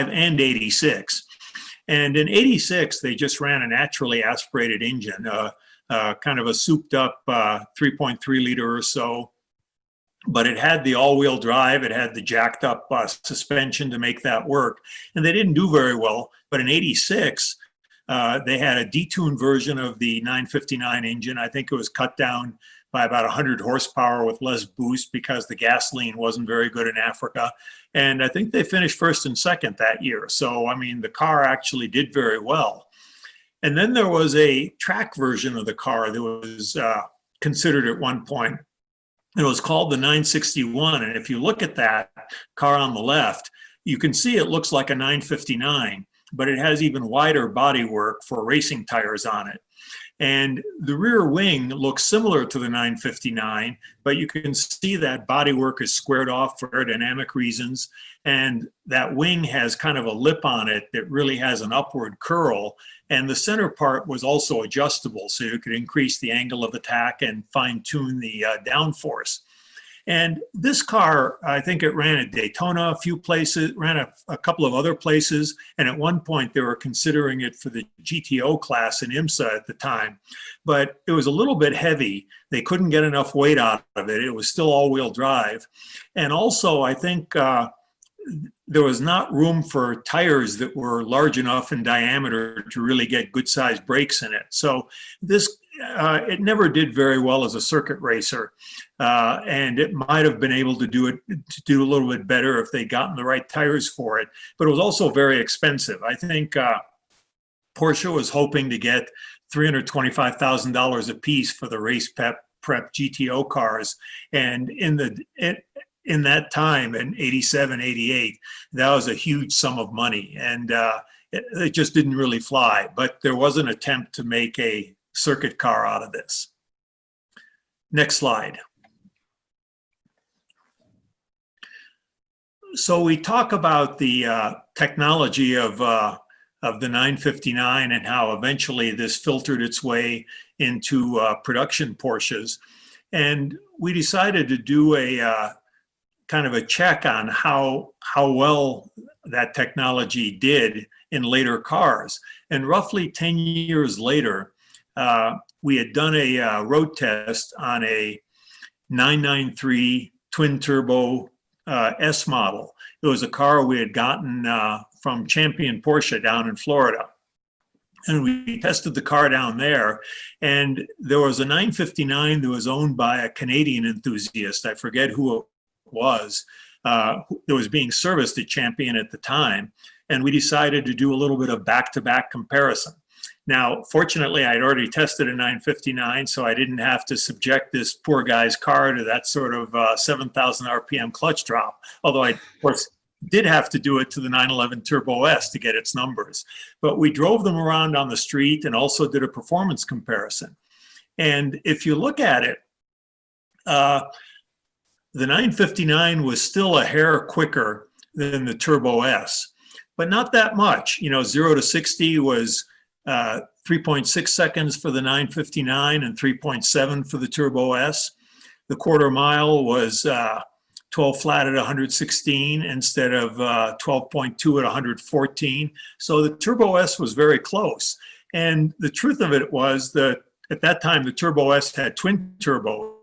and 86. And in 86, they just ran a naturally aspirated engine, kind of a souped up 3.3 liter or so. But it had the all-wheel drive. It had the jacked up suspension to make that work. And they didn't do very well. But in 86, they had a detuned version of the 959 engine. I think it was cut down by about 100 horsepower with less boost because the gasoline wasn't very good in Africa. And I think they finished first and second that year. So, I mean, the car actually did very well. And then there was a track version of the car that was considered at one point. It was called the 961. And if you look at that car on the left, you can see it looks like a 959, but it has even wider bodywork for racing tires on it. And the rear wing looks similar to the 959, but you can see that bodywork is squared off for aerodynamic reasons. And that wing has kind of a lip on it that really has an upward curl. And the center part was also adjustable, so you could increase the angle of attack and fine tune the downforce. And this car, I think it ran at Daytona a few places, ran a couple of other places. And at one point they were considering it for the GTO class in IMSA at the time, but it was a little bit heavy. They couldn't get enough weight out of it. It was still all-wheel drive. And also I think there was not room for tires that were large enough in diameter to really get good sized brakes in it. So this, it never did very well as a circuit racer. And it might have been able to do a little bit better if they'd gotten the right tires for it, but it was also very expensive. I think Porsche was hoping to get $325,000 a piece for the race prep GTO cars. And in that time, in 87, 88, that was a huge sum of money. And it just didn't really fly. But there was an attempt to make a circuit car out of this. Next slide. So we talk about the technology of the 959 and how eventually this filtered its way into production Porsches. And we decided to do a kind of a check on how well that technology did in later cars. And roughly 10 years later, we had done a road test on a 993 twin turbo S model. It was a car we had gotten from Champion Porsche down in Florida. And we tested the car down there. And there was a 959 that was owned by a Canadian enthusiast. I forget who it was. That was being serviced at Champion at the time. And we decided to do a little bit of back-to-back comparison. Now, fortunately, I'd already tested a 959, so I didn't have to subject this poor guy's car to that sort of 7,000 RPM clutch drop, although I, of course, did have to do it to the 911 Turbo S to get its numbers. But we drove them around on the street and also did a performance comparison. And if you look at it, the 959 was still a hair quicker than the Turbo S, but not that much. 0 to 60 was 3.6 seconds for the 959 and 3.7 for the Turbo S. The quarter mile was 12 flat at 116 instead of 12.2 at 114. So the Turbo S was very close. And the truth of it was that at that time, the Turbo S had twin turbo,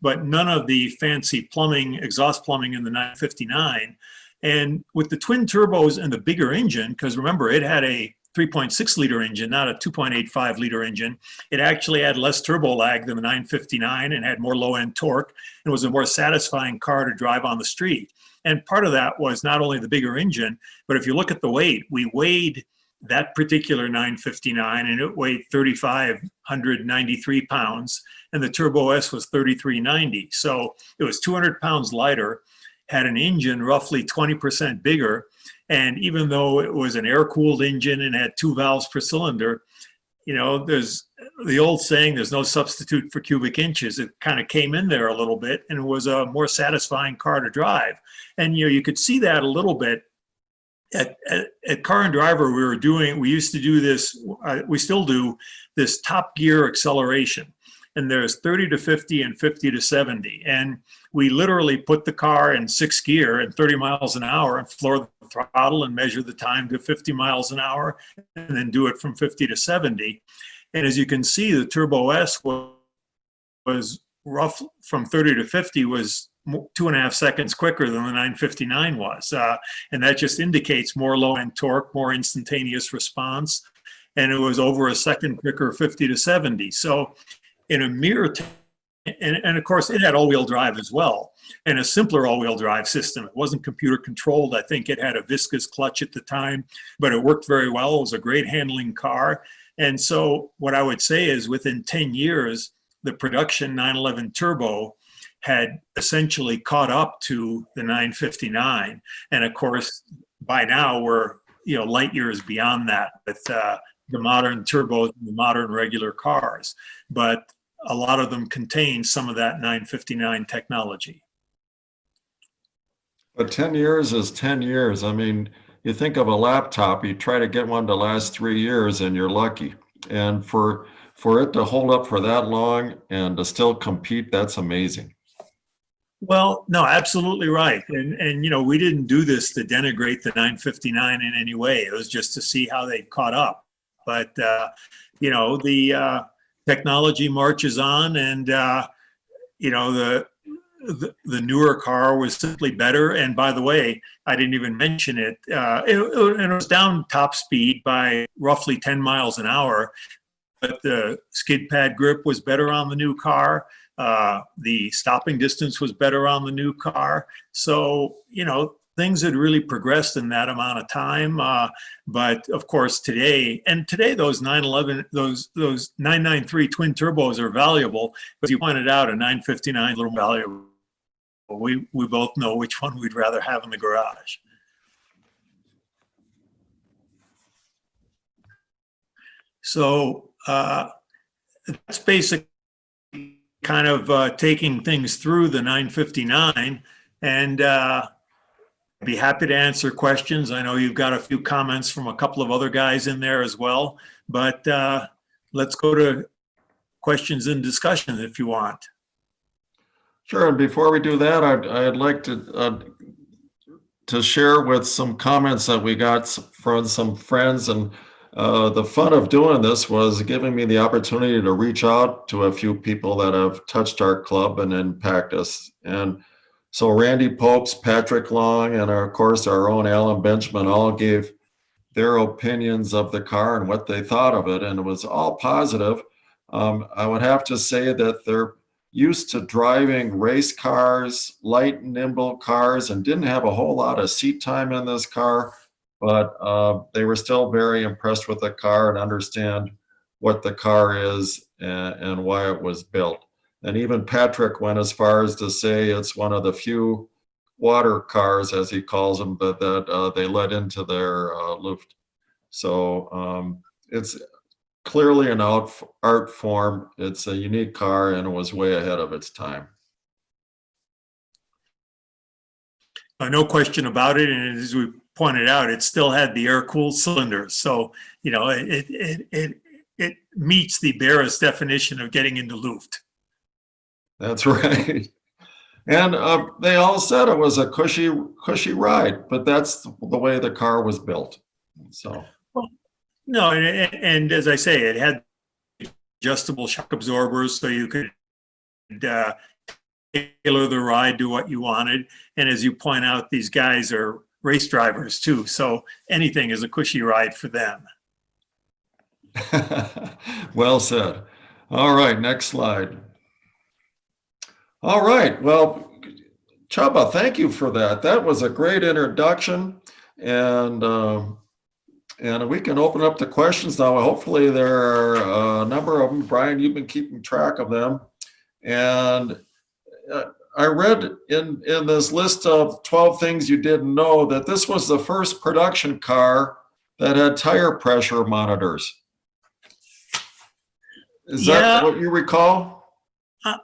but none of the fancy plumbing, exhaust plumbing in the 959. And with the twin turbos and the bigger engine, because remember, it had a 3.6 liter engine, not a 2.85 liter engine. It actually had less turbo lag than the 959 and had more low end torque. It was a more satisfying car to drive on the street. And part of that was not only the bigger engine, but if you look at the weight, we weighed that particular 959 and it weighed 3,593 pounds and the Turbo S was 3,390. So it was 200 pounds lighter, had an engine roughly 20% bigger. And even though it was an air-cooled engine and had 2 valves per cylinder, there's the old saying, there's no substitute for cubic inches. It kind of came in there a little bit and it was a more satisfying car to drive. And, you could see that a little bit at Car and Driver, we used to do this, we still do this top gear acceleration. And there's 30 to 50 and 50 to 70. And we literally put the car in 6th gear at 30 miles an hour and floor the throttle and measure the time to 50 miles an hour and then do it from 50 to 70. And as you can see, the Turbo S was rough from 30 to 50 was 2.5 seconds quicker than the 959 was. And that just indicates more low end torque, more instantaneous response. And it was over a second quicker 50 to 70. So in a mere, and of course it had all-wheel drive as well, and a simpler all-wheel drive system. It wasn't computer controlled. I think it had a viscous clutch at the time, but it worked very well. It was a great handling car. And so what I would say is within 10 years, the production 911 Turbo had essentially caught up to the 959. And of course, by now we're light years beyond that with the modern turbos and the modern regular cars. But a lot of them contain some of that 959 technology. But 10 years is 10 years. I mean, you think of a laptop, you try to get one to last 3 years and you're lucky. And for it to hold up for that long and to still compete, that's amazing. Well, no, absolutely right. And we didn't do this to denigrate the 959 in any way. It was just to see how they caught up. But, the technology marches on, and, the newer car was simply better. And by the way, I didn't even mention it. It was down top speed by roughly 10 miles an hour, but the skid pad grip was better on the new car. The stopping distance was better on the new car. So, things had really progressed in that amount of time. But of course today those 911, those 993 twin turbos are valuable. But as you pointed out, a 959 is a little valuable. We both know which one we'd rather have in the garage. So that's basically kind of taking things through the 959, and I'd be happy to answer questions. I know you've got a few comments from a couple of other guys in there as well, but let's go to questions and discussion if you want. Sure. And before we do that, I'd like to share with some comments that we got from some friends. And the fun of doing this was giving me the opportunity to reach out to a few people that have touched our club and impact us. And so Randy Popes, Patrick Long, and of course our own Alan Benjamin all gave their opinions of the car and what they thought of it. And it was all positive. I would have to say that they're used to driving race cars, light and nimble cars, and didn't have a whole lot of seat time in this car, but they were still very impressed with the car and understand what the car is and why it was built. And even Patrick went as far as to say it's one of the few water cars, as he calls them, that they let into their Luft. So it's clearly an art form. It's a unique car, and it was way ahead of its time. No question about it. And as we pointed out, it still had the air-cooled cylinders. So, it meets the barest definition of getting into Luft. That's right. And they all said it was a cushy ride, but that's the way the car was built. So. No, and as I say, it had adjustable shock absorbers, so you could tailor the ride to what you wanted. And as you point out, these guys are race drivers too, so anything is a cushy ride for them. Well said. All right, next slide. All right, well, Csaba, thank you for that. That was a great introduction, and we can open up the questions now. Hopefully there are a number of them. Brian, you've been keeping track of them. And I read in this list of 12 things you didn't know that this was the first production car that had tire pressure monitors. Is that what you recall?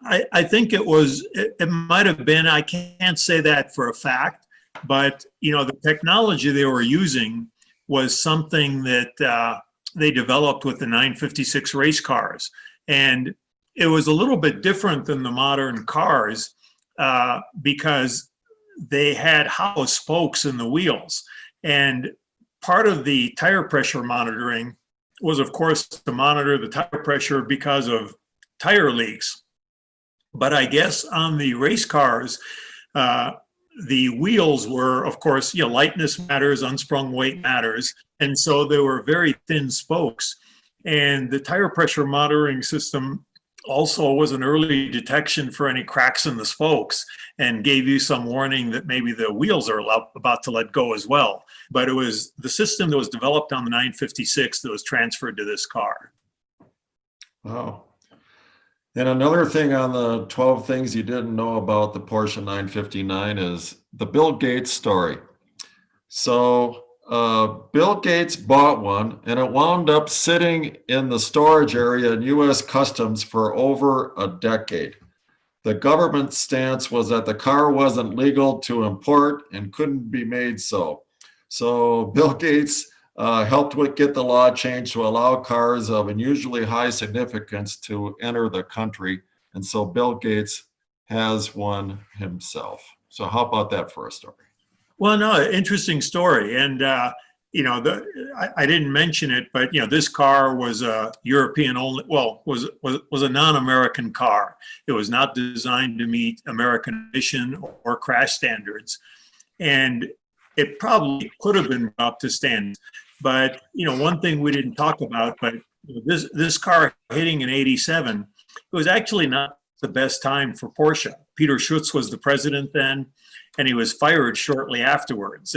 I think it might have been. I can't say that for a fact, But, the technology they were using was something that they developed with the 956 race cars. And it was a little bit different than the modern cars because they had hollow spokes in the wheels. And part of the tire pressure monitoring was, of course, to monitor the tire pressure because of tire leaks. But I guess on the race cars, the wheels were, of course, lightness matters, unsprung weight matters. And so they were very thin spokes. And the tire pressure monitoring system also was an early detection for any cracks in the spokes and gave you some warning that maybe the wheels are about to let go as well. But it was the system that was developed on the 956 that was transferred to this car. Wow. And another thing on the 12 things you didn't know about the Porsche 959 is the Bill Gates story. So Bill Gates bought one and it wound up sitting in the storage area in US Customs for over a decade. The government stance was that the car wasn't legal to import and couldn't be made so. So Bill Gates helped get the law changed to allow cars of unusually high significance to enter the country. And so Bill Gates has one himself. So how about that for a story? Well, no, interesting story. And, I didn't mention it, but, this car was a European only, was a non-American car. It was not designed to meet American emission or crash standards. And it probably could have been up to standards. But, one thing we didn't talk about, but this car hitting in 87, it was actually not the best time for Porsche. Peter Schutz was the president then, and he was fired shortly afterwards.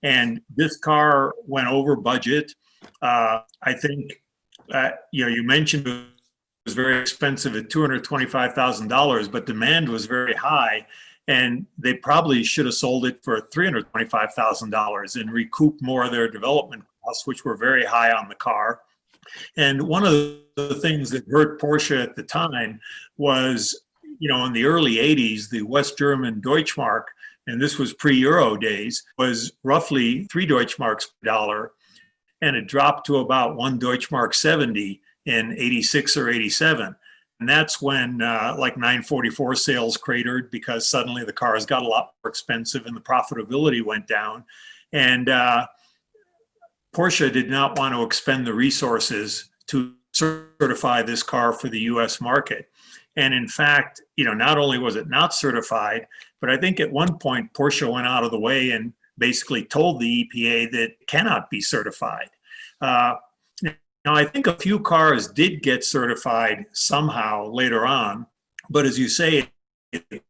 And this car went over budget. I think, you mentioned it was very expensive at $225,000, but demand was very high. And they probably should have sold it for $325,000 and recouped more of their development costs, which were very high on the car. And one of the things that hurt Porsche at the time was, in the early 80s, the West German Deutschmark, and this was pre-Euro days, was roughly 3 Deutschmarks per dollar. And it dropped to about 1 Deutschmark 70 in 86 or 87. And that's when 944 sales cratered because suddenly the cars got a lot more expensive and the profitability went down. And Porsche did not want to expend the resources to certify this car for the US market. And in fact, not only was it not certified, but I think at one point Porsche went out of the way and basically told the EPA that it cannot be certified. Now, I think a few cars did get certified somehow later on, but as you say,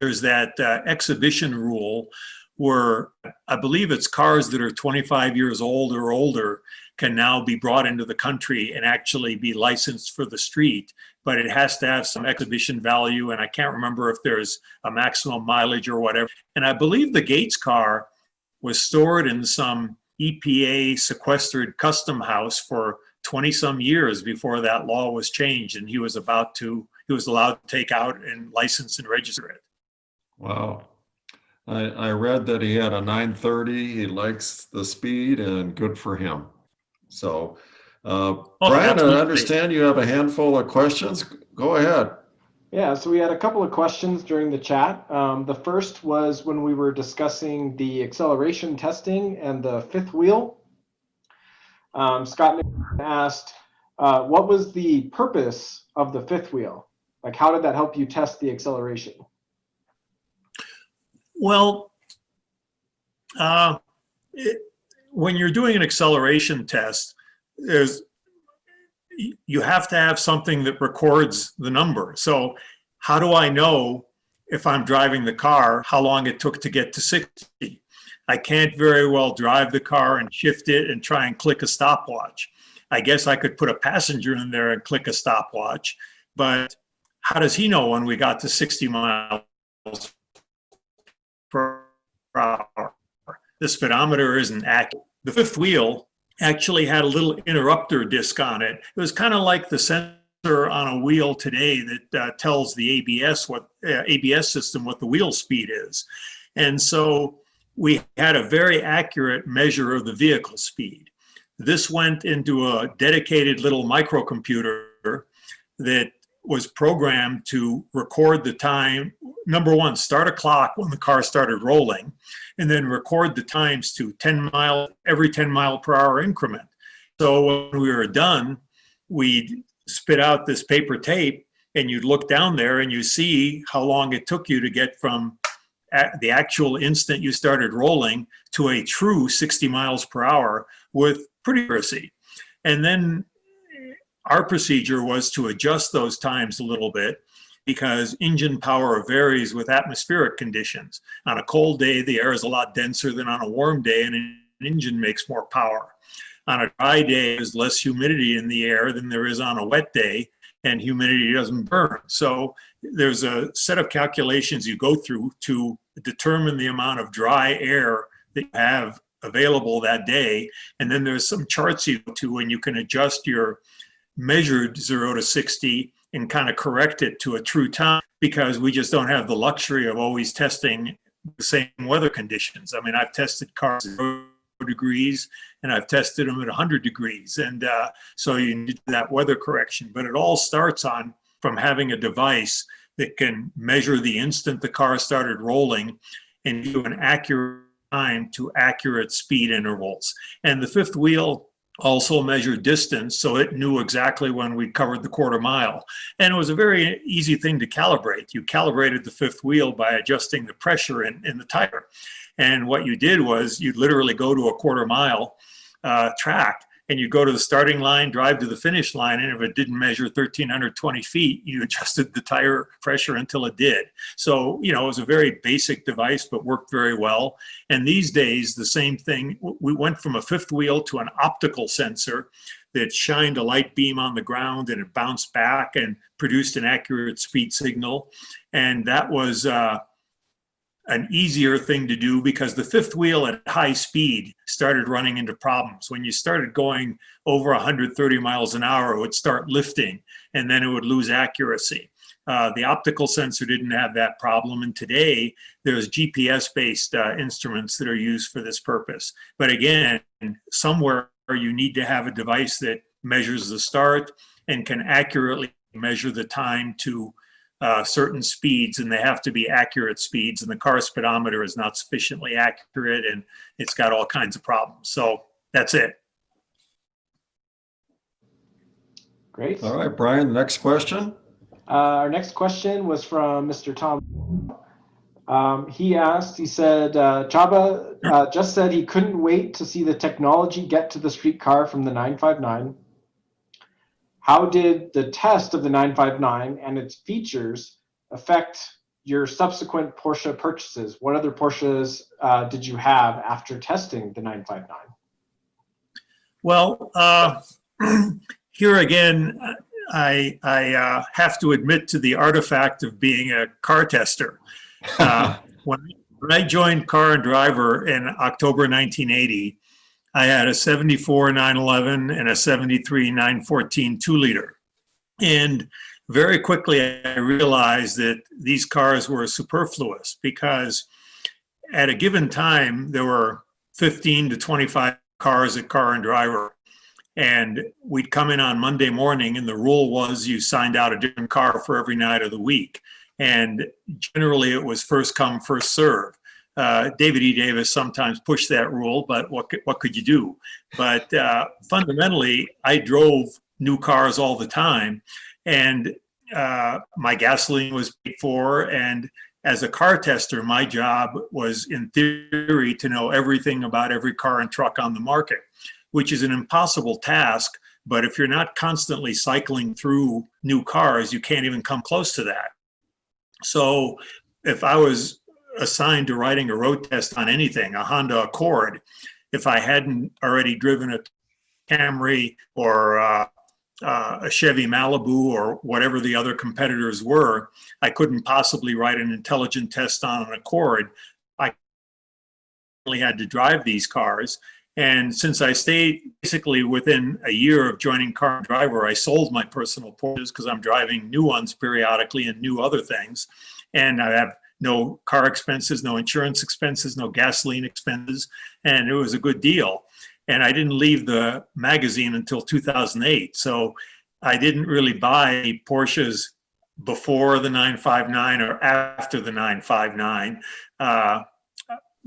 there's that exhibition rule where I believe it's cars that are 25 years old or older can now be brought into the country and actually be licensed for the street, but it has to have some exhibition value, and I can't remember if there's a maximum mileage or whatever. And I believe the Gates car was stored in some EPA sequestered custom house for 20 some years before that law was changed, and he was allowed to take out and license and register it. Wow. I read that he had a 930. He likes the speed, and good for him. So, Brian, I understand you have a handful of questions. Go ahead. Yeah, so we had a couple of questions during the chat. The first was when we were discussing the acceleration testing and the fifth wheel. Scott asked, what was the purpose of the fifth wheel? Like, how did that help you test the acceleration? Well, when you're doing an acceleration test, you have to have something that records the number. So how do I know if I'm driving the car, how long it took to get to 60? I can't very well drive the car and shift it and try and click a stopwatch. I guess I could put a passenger in there and click a stopwatch, but how does he know when we got to 60 miles per hour? The speedometer isn't accurate. The fifth wheel actually had a little interrupter disc on it. It was kind of like the sensor on a wheel today that tells the ABS system what the wheel speed is. And so we had a very accurate measure of the vehicle speed. This went into a dedicated little microcomputer that was programmed to record the time. Number one, start a clock when the car started rolling, and then record the times to every 10 mile per hour increment. So when we were done, we'd spit out this paper tape, and you'd look down there and you see how long it took you to get from the actual instant you started rolling to a true 60 miles per hour with pretty accuracy. And then our procedure was to adjust those times a little bit because engine power varies with atmospheric conditions. On a cold day, the air is a lot denser than on a warm day, and an engine makes more power. On a dry day, there's less humidity in the air than there is on a wet day, and humidity doesn't burn. So there's a set of calculations you go through to determine the amount of dry air that you have available that day. And then there's some charts you go to, and you can adjust your measured 0 to 60 and kind of correct it to a true time, because we just don't have the luxury of always testing the same weather conditions. I mean, I've tested cars at 0 degrees and I've tested them at 100 degrees. And so you need that weather correction. But it all starts from having a device that can measure the instant the car started rolling and do an accurate time to accurate speed intervals. And the fifth wheel also measured distance, so it knew exactly when we covered the quarter mile. And it was a very easy thing to calibrate. You calibrated the fifth wheel by adjusting the pressure in the tire. And what you did was you'd literally go to a quarter mile track, and you go to the starting line, drive to the finish line, and if it didn't measure 1,320 feet, you adjusted the tire pressure until it did. So, it was a very basic device, but worked very well. And these days, the same thing, we went from a fifth wheel to an optical sensor that shined a light beam on the ground, and it bounced back and produced an accurate speed signal. And that was an easier thing to do because the fifth wheel at high speed started running into problems. When you started going over 130 miles an hour, it would start lifting and then it would lose accuracy. The optical sensor didn't have that problem. And today there's GPS-based instruments that are used for this purpose. But again, somewhere you need to have a device that measures the start and can accurately measure the time to certain speeds, and they have to be accurate speeds, and the car speedometer is not sufficiently accurate, and it's got all kinds of problems. So that's it. Great. All right, Brian, next question. Our next question was from Mr. Tom. He said, Csaba just said he couldn't wait to see the technology get to the street car from the 959. How did the test of the 959 and its features affect your subsequent Porsche purchases? What other Porsches did you have after testing the 959? Well, here again, I have to admit to the artifact of being a car tester. When I joined Car and Driver in October 1980, I had a 74 911 and a 73 914 2-liter. And very quickly, I realized that these cars were superfluous because at a given time, there were 15 to 25 cars at Car and Driver. And we'd come in on Monday morning, and the rule was you signed out a different car for every night of the week. And generally, it was first come, first serve. David E. Davis sometimes pushed that rule, but what could you do? But fundamentally, I drove new cars all the time, and my gasoline was paid for. And as a car tester, my job was, in theory, to know everything about every car and truck on the market, which is an impossible task. But if you're not constantly cycling through new cars, you can't even come close to that. So if I was assigned to writing a road test on anything, a Honda Accord, if I hadn't already driven a Camry or a Chevy Malibu or whatever the other competitors were, I couldn't possibly write an intelligent test on an Accord. I only had to drive these cars. And since I stayed basically within a year of joining Car and Driver, I sold my personal Porsches because I'm driving new ones periodically and new other things. And I have no car expenses, no insurance expenses, no gasoline expenses, and it was a good deal. And I didn't leave the magazine until 2008. So I didn't really buy Porsches before the 959 or after the 959.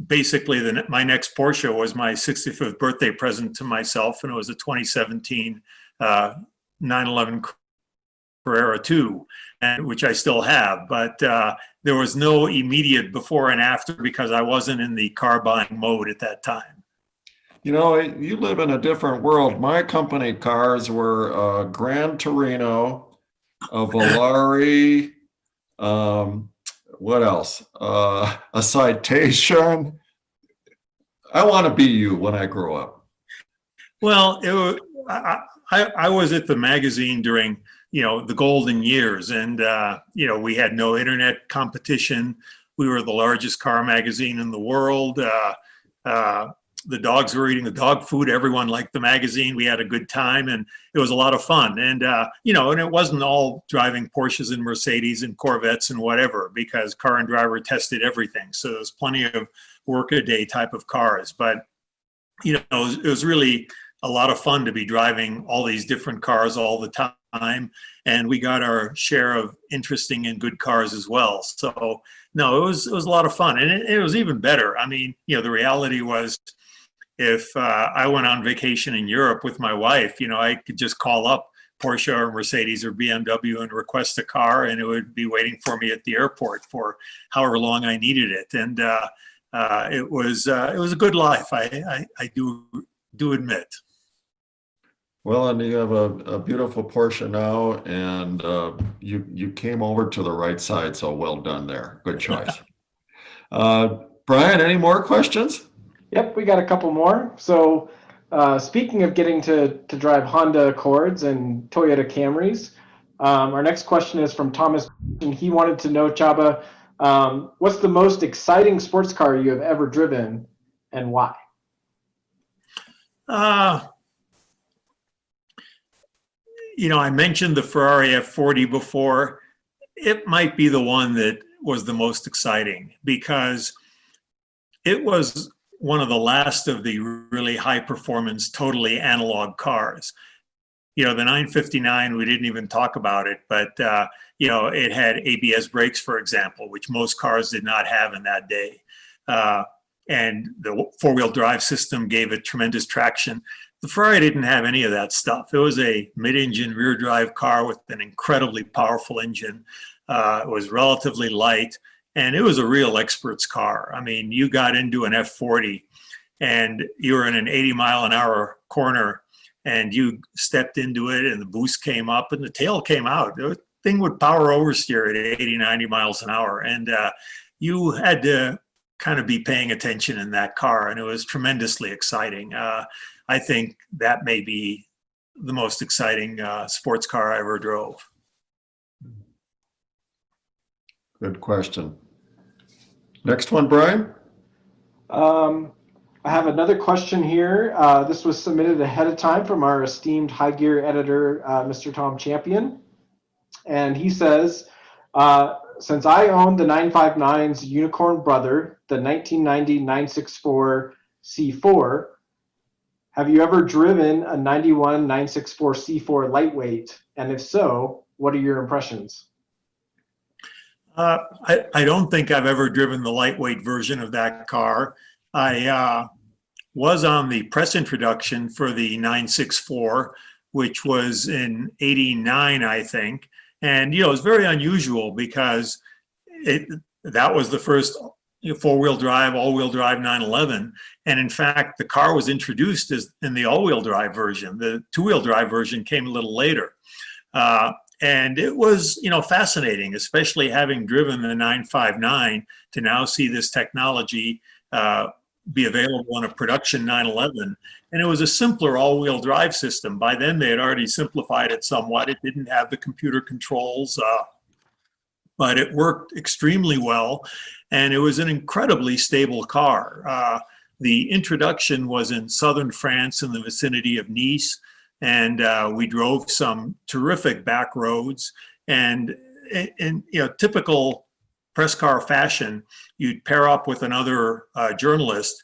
Basically, my next Porsche was my 65th birthday present to myself, and it was a 2017 911 Carrera 2, which I still have. But there was no immediate before and after because I wasn't in the car buying mode at that time. You know, you live in a different world. My company cars were a Gran Torino, a Volare, what else? A Citation. I want to be you when I grow up. Well, I was at the magazine during, the golden years, and we had no internet competition. We were the largest car magazine in the world. The dogs were eating the dog food. Everyone liked the magazine. We had a good time, and it was a lot of fun. And, and it wasn't all driving Porsches and Mercedes and Corvettes and whatever, because Car and Driver tested everything. So there was plenty of work-a-day type of cars. But, it was really a lot of fun to be driving all these different cars all the time. And we got our share of interesting and good cars as well. So, no, it was a lot of fun. And it was even better. I mean, the reality was, if I went on vacation in Europe with my wife, I could just call up Porsche or Mercedes or BMW and request a car, and it would be waiting for me at the airport for however long I needed it. And it was a good life. I do admit. Well, and you have a beautiful Porsche now, and you came over to the right side, so well done there. Good choice. Brian, any more questions? Yep, we got a couple more. So speaking of getting to drive Honda Accords and Toyota Camrys, our next question is from Thomas, and he wanted to know, Csaba, what's the most exciting sports car you have ever driven and why? I mentioned the Ferrari F40 before. It might be the one that was the most exciting because it was one of the last of the really high performance, totally analog cars. The 959, we didn't even talk about it, but it had ABS brakes, for example, which most cars did not have in that day. And the four-wheel drive system gave it tremendous traction. The Ferrari didn't have any of that stuff. It was a mid-engine rear drive car with an incredibly powerful engine. It was relatively light. And it was a real expert's car. I mean, you got into an F40 and you were in an 80-mile-an-hour corner and you stepped into it and the boost came up and the tail came out. The thing would power oversteer at 80, 90 miles an hour. And you had to kind of be paying attention in that car. And it was tremendously exciting. I think that may be the most exciting sports car I ever drove. Good question. Next one, Brian. I have another question here. This was submitted ahead of time from our esteemed high gear editor, Mr. Tom Champion. And he says, since I own the 959's unicorn brother, the 1990 964 C4, have you ever driven a 91 964 C4 lightweight? And if so, what are your impressions? I don't think I've ever driven the lightweight version of that car. I was on the press introduction for the 964, which was in '89, I think. And, it was very unusual because that was the first four-wheel drive, all-wheel drive 911. And in fact, the car was introduced in the all-wheel drive version. The two-wheel drive version came a little later. And it was, fascinating, especially having driven the 959 to now see this technology be available on a production 911. And it was a simpler all-wheel drive system. By then, they had already simplified it somewhat. It didn't have the computer controls, but it worked extremely well. And it was an incredibly stable car. The introduction was in southern France in the vicinity of Nice. And we drove some terrific back roads and typical press car fashion, you'd pair up with another journalist,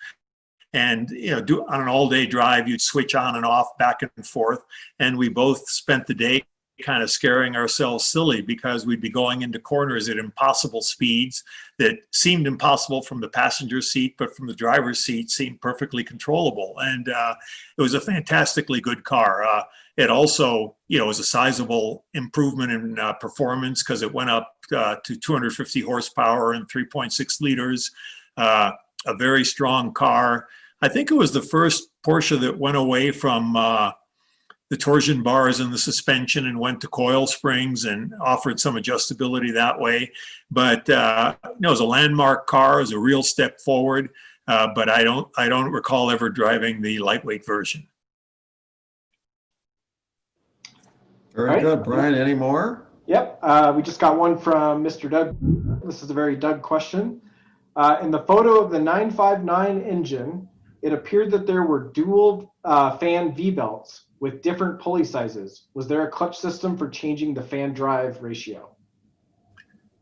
and do on an all-day drive, you'd switch on and off, back and forth, and we both spent the day kind of scaring ourselves silly because we'd be going into corners at impossible speeds that seemed impossible from the passenger seat, but from the driver's seat seemed perfectly controllable. And it was a fantastically good car. It also, was a sizable improvement in performance because it went up to 250 horsepower and 3.6 liters. A very strong car. I think it was the first Porsche that went away from the torsion bars in the suspension and went to coil springs and offered some adjustability that way. But it was a landmark car, it was a real step forward. But I don't recall ever driving the lightweight version. Very good, Brian. Any more? Yep, we just got one from Mr. Doug. This is a very Doug question. In the photo of the 959 engine, it appeared that there were dual fan V-belts with different pulley sizes. Was there a clutch system for changing the fan drive ratio?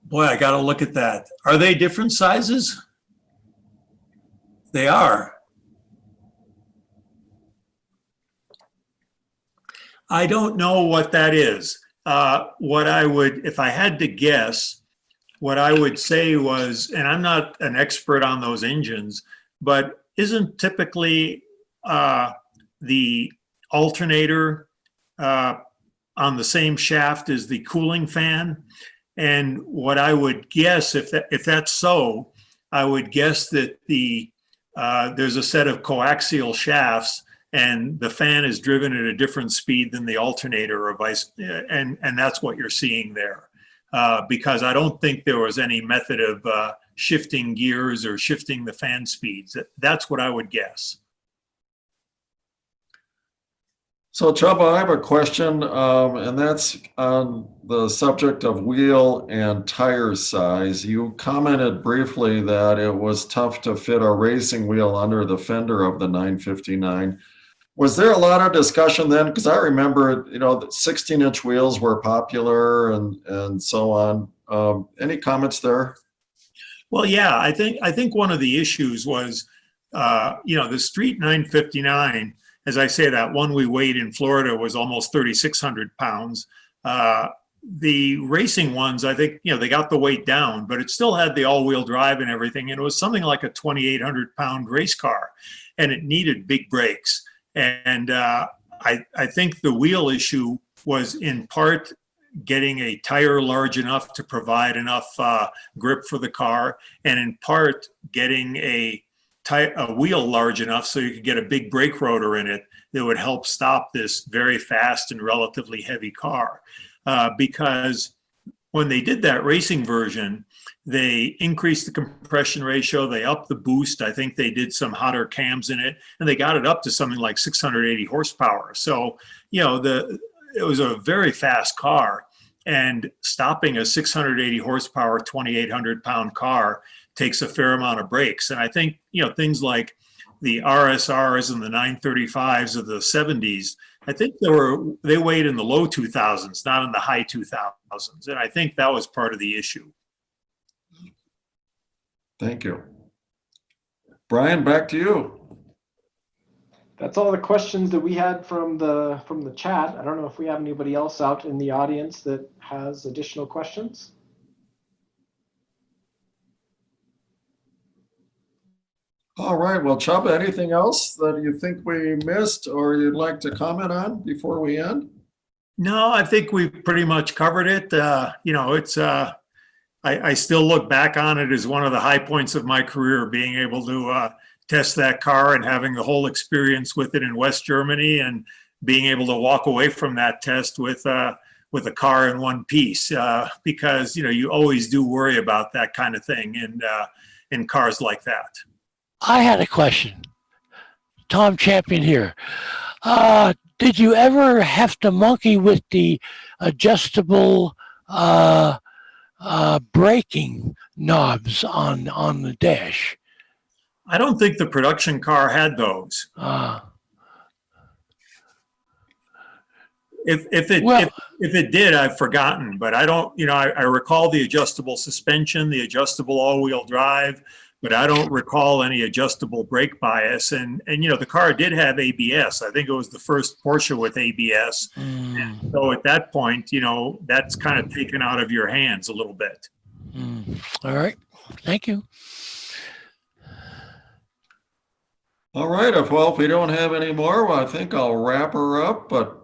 Boy, I got to look at that. Are they different sizes? They are. I don't know what that is. What I would, if I had to guess, what I would say was, and I'm not an expert on those engines, but isn't typically the alternator on the same shaft as the cooling fan? And what I would guess, if that's so, I would guess that there's a set of coaxial shafts and the fan is driven at a different speed than the alternator, or vice, and that's what you're seeing there. Because I don't think there was any method of shifting gears or shifting the fan speeds. That's what I would guess. So Csaba, I have a question, and that's on the subject of wheel and tire size. You commented briefly that it was tough to fit a racing wheel under the fender of the 959. Was there a lot of discussion then? Because I remember, that 16-inch wheels were popular and so on. Any comments there? Well, yeah, I think one of the issues was, the Street 959. As I say, that one we weighed in Florida was almost 3,600 pounds. The racing ones, I think, they got the weight down, but it still had the all-wheel drive and everything. And it was something like a 2,800 pound race car, and it needed big brakes. And I think the wheel issue was in part getting a tire large enough to provide enough grip for the car, and in part getting a wheel large enough so you could get a big brake rotor in it that would help stop this very fast and relatively heavy car. Because when they did that racing version, they increased the compression ratio, they upped the boost. I think they did some hotter cams in it, and they got it up to something like 680 horsepower. So, it was a very fast car, and stopping a 680 horsepower, 2,800 pound car takes a fair amount of brakes. And I think, things like the RSRs and the 935s of the 70s, I think they weighed in the low 2000s, not in the high 2000s. And I think that was part of the issue. Thank you. Brian, back to you. That's all the questions that we had from the chat. I don't know if we have anybody else out in the audience that has additional questions. All right. Well, Csaba, anything else that you think we missed or you'd like to comment on before we end? No, I think we pretty much covered it. It's I still look back on it as one of the high points of my career, being able to test that car and having the whole experience with it in West Germany, and being able to walk away from that test with a car in one piece, because you always do worry about that kind of thing in cars like that. I had a question. Tom Champion here. Did you ever have to monkey with the adjustable braking knobs on the dash? I don't think the production car had those. If Well, it did, I've forgotten, but I don't, I recall the adjustable suspension, the adjustable all-wheel drive, but I don't recall any adjustable brake bias. And the car did have ABS. I think it was the first Porsche with ABS. So at that point, that's kind of taken out of your hands a little bit. all right. Thank you. All right, if we don't have any more, well, I think I'll wrap her up. But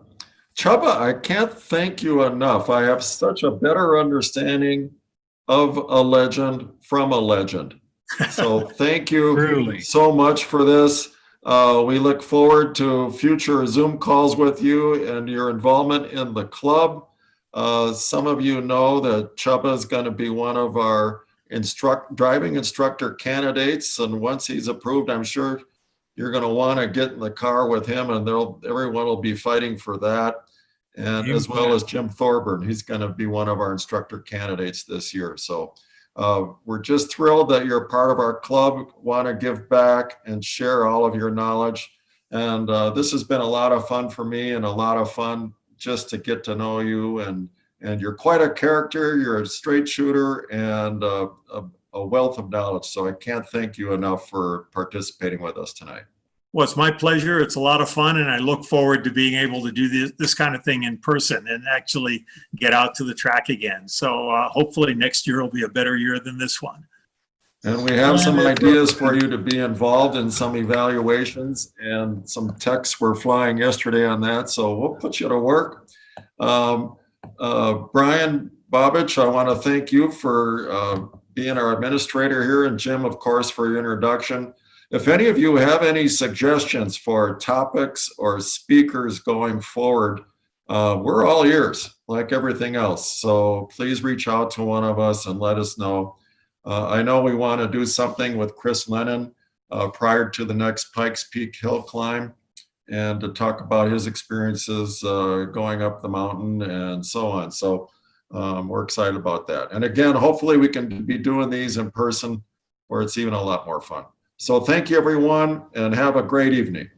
Csaba, I can't thank you enough. I have such a better understanding of a legend from a legend. So thank you Truly. so much for this. We look forward to future Zoom calls with you and your involvement in the club. Some of you know that Csaba is going to be one of our driving instructor candidates. And once he's approved, I'm sure you're going to want to get in the car with him, and everyone will be fighting for that. And as well as Jim Thorburn, he's going to be one of our instructor candidates this year. So we're just thrilled that you're part of our club, want to give back and share all of your knowledge. And this has been a lot of fun for me, and a lot of fun just to get to know you. And you're quite a character. You're a straight shooter and a wealth of knowledge. So I can't thank you enough for participating with us tonight. Well, it's my pleasure. It's a lot of fun, and I look forward to being able to do this kind of thing in person and actually get out to the track again. So hopefully next year will be a better year than this one. And we have some ideas for you to be involved in some evaluations, and some texts were flying yesterday on that. So we'll put you to work. Brian Bobich, I want to thank you for being our administrator here, and Jim, of course, for your introduction. If any of you have any suggestions for topics or speakers going forward, we're all ears, like everything else. So please reach out to one of us and let us know. I know we want to do something with Chris Lennon prior to the next Pikes Peak hill climb, and to talk about his experiences going up the mountain and so on. So we're excited about that. And again, hopefully we can be doing these in person where it's even a lot more fun. So thank you, everyone, and have a great evening.